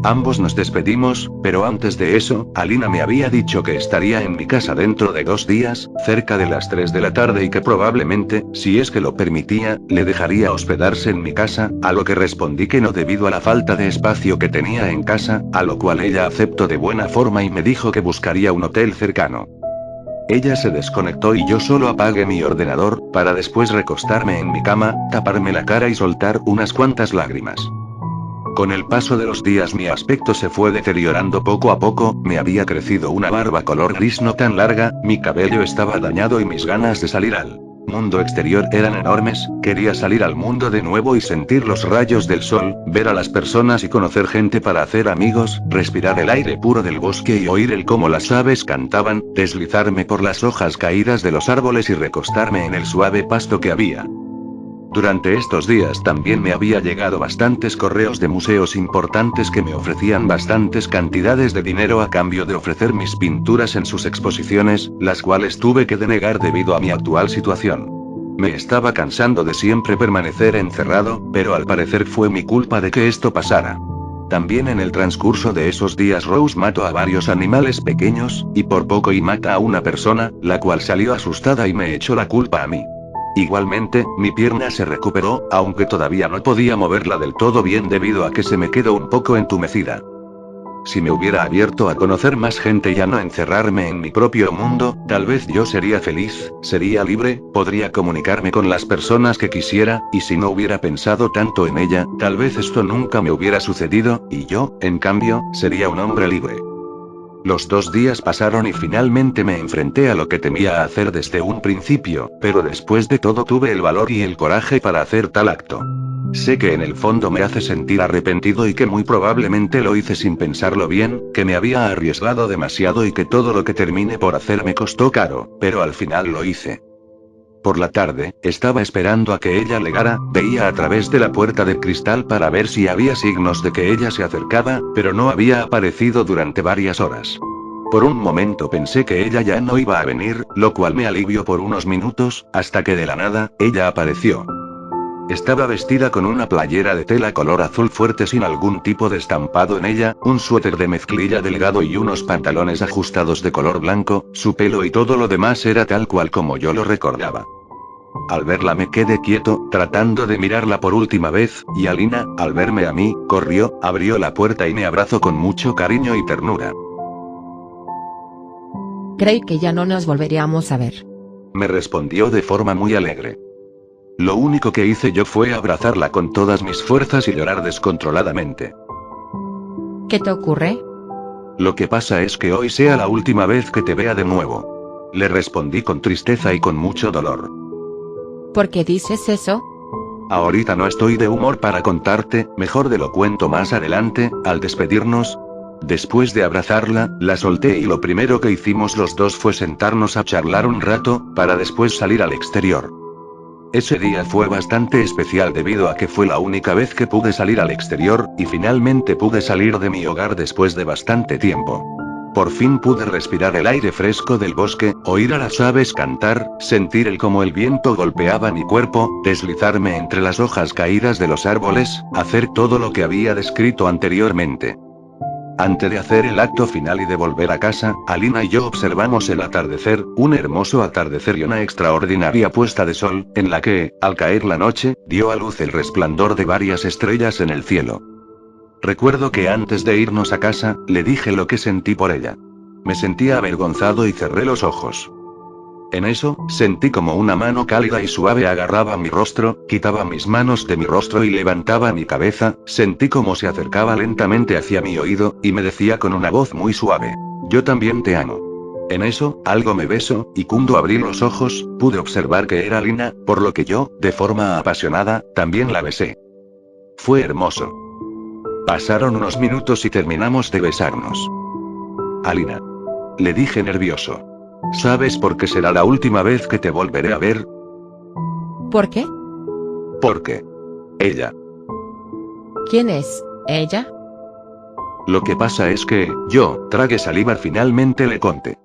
Ambos nos despedimos, pero antes de eso, Alina me había dicho que estaría en mi casa dentro de 2 días, cerca de las 3 de la tarde y que probablemente, si es que lo permitía, le dejaría hospedarse en mi casa, a lo que respondí que no debido a la falta de espacio que tenía en casa, a lo cual ella aceptó de buena forma y me dijo que buscaría un hotel cercano. Ella se desconectó y yo solo apagué mi ordenador, para después recostarme en mi cama, taparme la cara y soltar unas cuantas lágrimas. Con el paso de los días mi aspecto se fue deteriorando poco a poco, me había crecido una barba color gris no tan larga, mi cabello estaba dañado y mis ganas de salir al mundo exterior eran enormes, quería salir al mundo de nuevo y sentir los rayos del sol, ver a las personas y conocer gente para hacer amigos, respirar el aire puro del bosque y oír el cómo las aves cantaban, deslizarme por las hojas caídas de los árboles y recostarme en el suave pasto que había. Durante estos días también me había llegado bastantes correos de museos importantes que me ofrecían bastantes cantidades de dinero a cambio de ofrecer mis pinturas en sus exposiciones, las cuales tuve que denegar debido a mi actual situación. Me estaba cansando de siempre permanecer encerrado, pero al parecer fue mi culpa de que esto pasara. También en el transcurso de esos días Rose mató a varios animales pequeños, y por poco y mata a una persona, la cual salió asustada y me echó la culpa a mí. Igualmente, mi pierna se recuperó, aunque todavía no podía moverla del todo bien debido a que se me quedó un poco entumecida. Si me hubiera abierto a conocer más gente y a no encerrarme en mi propio mundo, tal vez yo sería feliz, sería libre, podría comunicarme con las personas que quisiera, y si no hubiera pensado tanto en ella, tal vez esto nunca me hubiera sucedido, y yo, en cambio, sería un hombre libre. Los 2 días pasaron y finalmente me enfrenté a lo que temía hacer desde un principio, pero después de todo tuve el valor y el coraje para hacer tal acto. Sé que en el fondo me hace sentir arrepentido y que muy probablemente lo hice sin pensarlo bien, que me había arriesgado demasiado y que todo lo que terminé por hacer me costó caro, pero al final lo hice. Por la tarde, estaba esperando a que ella llegara, veía a través de la puerta de cristal para ver si había signos de que ella se acercaba, pero no había aparecido durante varias horas. Por un momento pensé que ella ya no iba a venir, lo cual me alivió por unos minutos, hasta que de la nada, ella apareció. Estaba vestida con una playera de tela color azul fuerte sin algún tipo de estampado en ella, un suéter de mezclilla delgado y unos pantalones ajustados de color blanco, su pelo y todo lo demás era tal cual como yo lo recordaba. Al verla me quedé quieto, tratando de mirarla por última vez, y Alina, al verme a mí, corrió, abrió la puerta y me abrazó con mucho cariño y ternura. Creí que ya no nos volveríamos a ver. Me respondió de forma muy alegre. Lo único que hice yo fue abrazarla con todas mis fuerzas y llorar descontroladamente. ¿Qué te ocurre? Lo que pasa es que hoy sea la última vez que te vea de nuevo. Le respondí con tristeza y con mucho dolor. ¿Por qué dices eso? Ahorita no estoy de humor para contarte, mejor te lo cuento más adelante, al despedirnos. Después de abrazarla, la solté y lo primero que hicimos los dos fue sentarnos a charlar un rato, para después salir al exterior. Ese día fue bastante especial debido a que fue la única vez que pude salir al exterior, y finalmente pude salir de mi hogar después de bastante tiempo. Por fin pude respirar el aire fresco del bosque, oír a las aves cantar, sentir cómo el viento golpeaba mi cuerpo, deslizarme entre las hojas caídas de los árboles, hacer todo lo que había descrito anteriormente. Antes de hacer el acto final y de volver a casa, Alina y yo observamos el atardecer, un hermoso atardecer y una extraordinaria puesta de sol, en la que, al caer la noche, dio a luz el resplandor de varias estrellas en el cielo. Recuerdo que antes de irnos a casa, le dije lo que sentí por ella. Me sentía avergonzado y cerré los ojos. En eso, sentí como una mano cálida y suave agarraba mi rostro, quitaba mis manos de mi rostro y levantaba mi cabeza, sentí como se acercaba lentamente hacia mi oído, y me decía con una voz muy suave: yo también te amo. En eso, algo me besó, y cuando abrí los ojos, pude observar que era Alina, por lo que yo, de forma apasionada, también la besé. Fue hermoso. Pasaron unos minutos y terminamos de besarnos. Alina. Le dije nervioso. ¿Sabes por qué será la última vez que te volveré a ver? ¿Por qué? Porque ella. ¿Quién es ella? Lo que pasa es que, yo, tragué saliva finalmente le conté.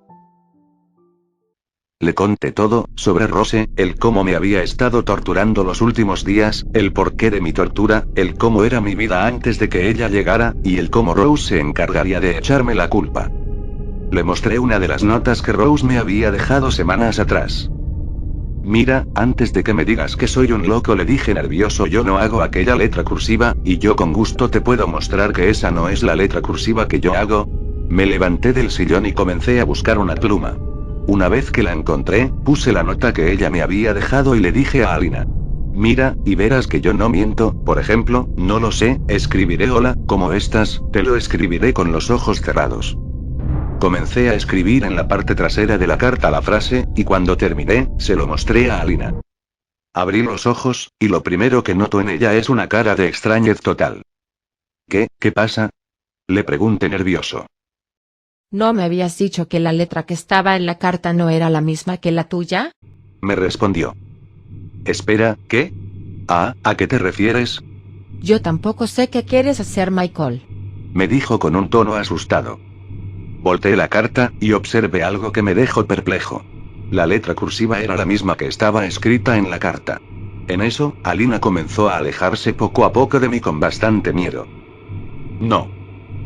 Le conté todo, sobre Rose, el cómo me había estado torturando los últimos días, el porqué de mi tortura, el cómo era mi vida antes de que ella llegara, y el cómo Rose se encargaría de echarme la culpa. Le mostré una de las notas que Rose me había dejado semanas atrás. Mira, antes de que me digas que soy un loco, le dije nervioso, yo no hago aquella letra cursiva, y yo con gusto te puedo mostrar que esa no es la letra cursiva que yo hago. Me levanté del sillón y comencé a buscar una pluma. Una vez que la encontré, puse la nota que ella me había dejado y le dije a Alina: mira, y verás que yo no miento. Por ejemplo, no lo sé, escribiré hola, ¿cómo estás? Te lo escribiré con los ojos cerrados. Comencé a escribir en la parte trasera de la carta la frase, y cuando terminé, se lo mostré a Alina. Abrí los ojos, y lo primero que noto en ella es una cara de extrañez total. ¿Qué pasa? Le pregunté nervioso. ¿No me habías dicho que la letra que estaba en la carta no era la misma que la tuya? Me respondió. Espera, ¿qué? ¿A qué te refieres? Yo tampoco sé qué quieres hacer, Michael. Me dijo con un tono asustado. Volteé la carta, y observé algo que me dejó perplejo. La letra cursiva era la misma que estaba escrita en la carta. En eso, Alina comenzó a alejarse poco a poco de mí con bastante miedo. No.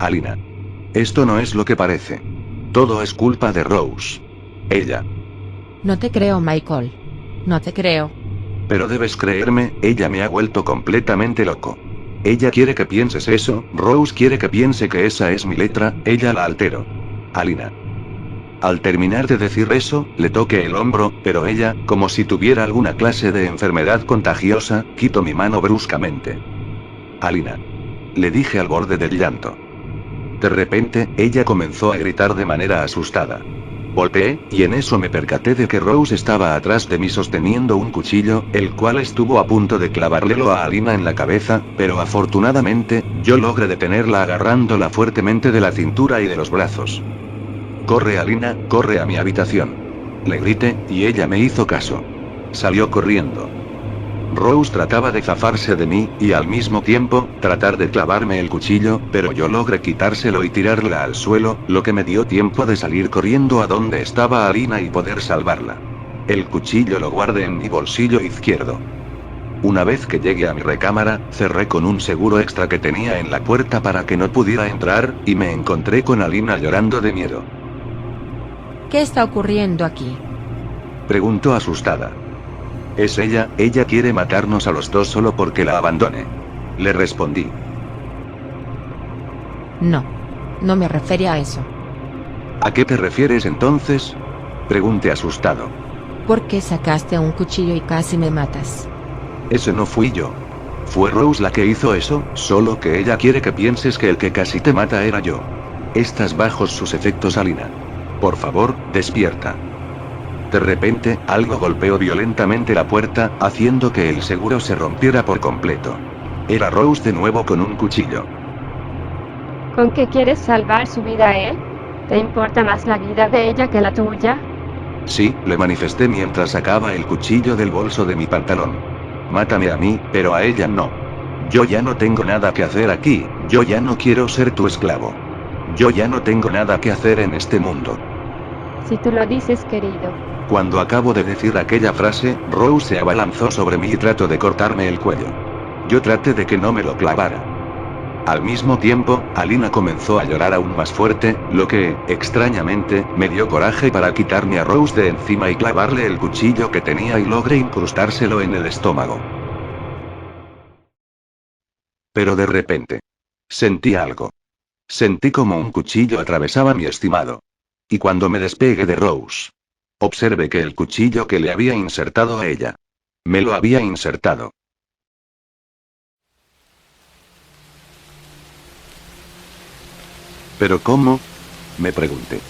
Alina. Esto no es lo que parece. Todo es culpa de Rose. Ella. No te creo, Michael. No te creo. Pero debes creerme, ella me ha vuelto completamente loco. Ella quiere que pienses eso, Rose quiere que piense que esa es mi letra, ella la alteró. Alina. Al terminar de decir eso, le toqué el hombro, pero ella, como si tuviera alguna clase de enfermedad contagiosa, quitó mi mano bruscamente. Alina. Le dije al borde del llanto. De repente, ella comenzó a gritar de manera asustada. Volteé, y en eso me percaté de que Rose estaba atrás de mí sosteniendo un cuchillo, el cual estuvo a punto de clavárlelo a Alina en la cabeza, pero afortunadamente, yo logré detenerla agarrándola fuertemente de la cintura y de los brazos. Corre, Alina, corre a mi habitación. Le grité, y ella me hizo caso. Salió corriendo. Rose trataba de zafarse de mí, y al mismo tiempo, tratar de clavarme el cuchillo, pero yo logré quitárselo y tirarla al suelo, lo que me dio tiempo de salir corriendo a donde estaba Alina y poder salvarla. El cuchillo lo guardé en mi bolsillo izquierdo. Una vez que llegué a mi recámara, cerré con un seguro extra que tenía en la puerta para que no pudiera entrar, y me encontré con Alina llorando de miedo. ¿Qué está ocurriendo aquí? Preguntó asustada. Es ella quiere matarnos a los dos solo porque la abandoné. Le respondí. No me refería a eso. ¿A qué te refieres entonces? Pregunté asustado. ¿Por qué sacaste un cuchillo y casi me matas? Eso no fui yo. Fue Rose la que hizo eso, solo que ella quiere que pienses que el que casi te mata era yo. Estás bajo sus efectos, Alina. Por favor, despierta. De repente, algo golpeó violentamente la puerta, haciendo que el seguro se rompiera por completo. Era Rose de nuevo con un cuchillo. ¿Con qué quieres salvar su vida a él? ¿Te importa más la vida de ella que la tuya? Sí, le manifesté mientras sacaba el cuchillo del bolso de mi pantalón. Mátame a mí, pero a ella no. Yo ya no tengo nada que hacer aquí, yo ya no quiero ser tu esclavo. Yo ya no tengo nada que hacer en este mundo. Si tú lo dices, querido. Cuando acabo de decir aquella frase, Rose se abalanzó sobre mí y trató de cortarme el cuello. Yo traté de que no me lo clavara. Al mismo tiempo, Alina comenzó a llorar aún más fuerte, lo que, extrañamente, me dio coraje para quitarme a Rose de encima y clavarle el cuchillo que tenía y logré incrustárselo en el estómago. Pero de repente, sentí algo. Sentí como un cuchillo atravesaba mi estimado. Y cuando me despegué de Rose, observé que el cuchillo que le había insertado a ella, me lo había insertado. ¿Pero cómo? Me pregunté.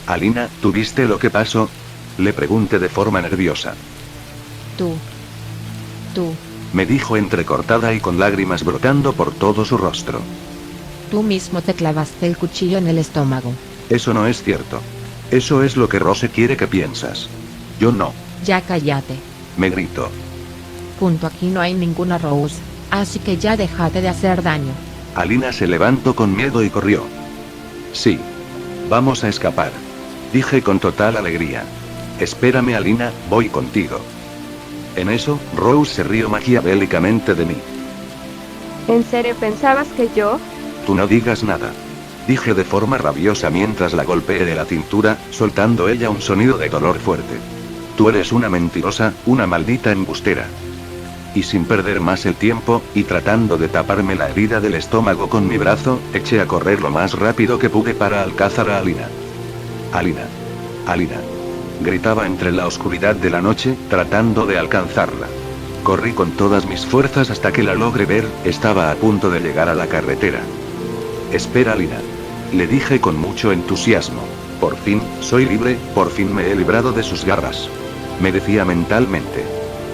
Alina, ¿tú viste lo que pasó? Le pregunté de forma nerviosa. Tú. Me dijo entrecortada y con lágrimas brotando por todo su rostro. Tú mismo te clavaste el cuchillo en el estómago. Eso no es cierto. Eso es lo que Rose quiere que piensas. Yo no. Ya cállate. Me gritó. Punto, aquí no hay ninguna Rose, así que ya déjate de hacer daño. Alina se levantó con miedo y corrió. Sí. Vamos a escapar. Dije con total alegría. Espérame, Alina, voy contigo. En eso, Rose se rió maquiavélicamente de mí. ¿En serio pensabas que yo? Tú no digas nada. Dije de forma rabiosa mientras la golpeé de la cintura, soltando ella un sonido de dolor fuerte. Tú eres una mentirosa, una maldita embustera. Y sin perder más el tiempo, y tratando de taparme la herida del estómago con mi brazo, eché a correr lo más rápido que pude para alcanzar a Alina. Alina. Alina. Gritaba entre la oscuridad de la noche, tratando de alcanzarla. Corrí con todas mis fuerzas hasta que la logré ver, estaba a punto de llegar a la carretera. Espera, Alina. Le dije con mucho entusiasmo. Por fin, soy libre, por fin me he librado de sus garras. Me decía mentalmente.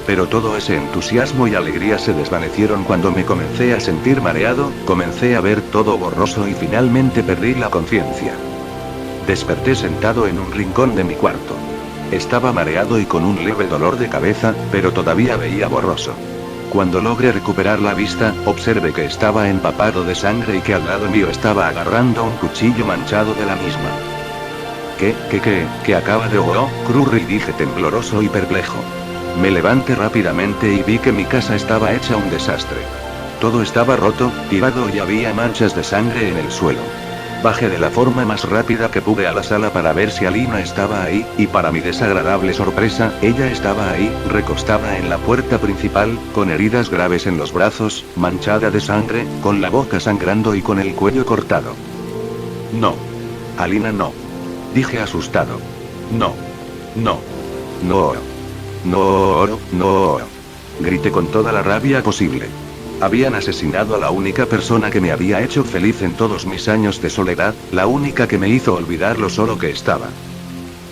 Pero todo ese entusiasmo y alegría se desvanecieron cuando me comencé a sentir mareado, comencé a ver todo borroso y finalmente perdí la conciencia. Desperté sentado en un rincón de mi cuarto. Estaba mareado y con un leve dolor de cabeza, pero todavía veía borroso. Cuando logré recuperar la vista, observé que estaba empapado de sangre y que al lado mío estaba agarrando un cuchillo manchado de la misma. ¿Qué acaba de ocurrir? Dije tembloroso y perplejo. Me levanté rápidamente y vi que mi casa estaba hecha un desastre. Todo estaba roto, tirado y había manchas de sangre en el suelo. Bajé de la forma más rápida que pude a la sala para ver si Alina estaba ahí, y para mi desagradable sorpresa, ella estaba ahí, recostada en la puerta principal, con heridas graves en los brazos, manchada de sangre, con la boca sangrando y con el cuello cortado. No. Alina, no. Dije asustado. No. No. No. No. Grité con toda la rabia posible. Habían asesinado a la única persona que me había hecho feliz en todos mis años de soledad, la única que me hizo olvidar lo solo que estaba.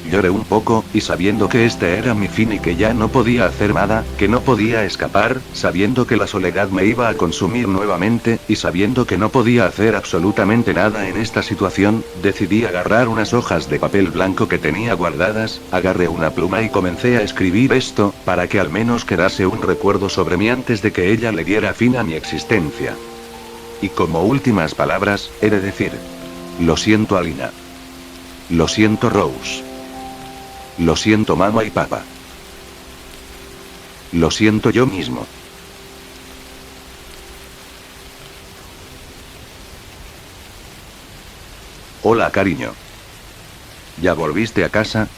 Lloré un poco, y sabiendo que este era mi fin y que ya no podía hacer nada, que no podía escapar, sabiendo que la soledad me iba a consumir nuevamente, y sabiendo que no podía hacer absolutamente nada en esta situación, decidí agarrar unas hojas de papel blanco que tenía guardadas, agarré una pluma y comencé a escribir esto, para que al menos quedase un recuerdo sobre mí antes de que ella le diera fin a mi existencia. Y como últimas palabras, he de decir: lo siento, Alina. Lo siento, Rose. Lo siento, mamá y papá. Lo siento yo mismo. Hola, cariño. ¿Ya volviste a casa?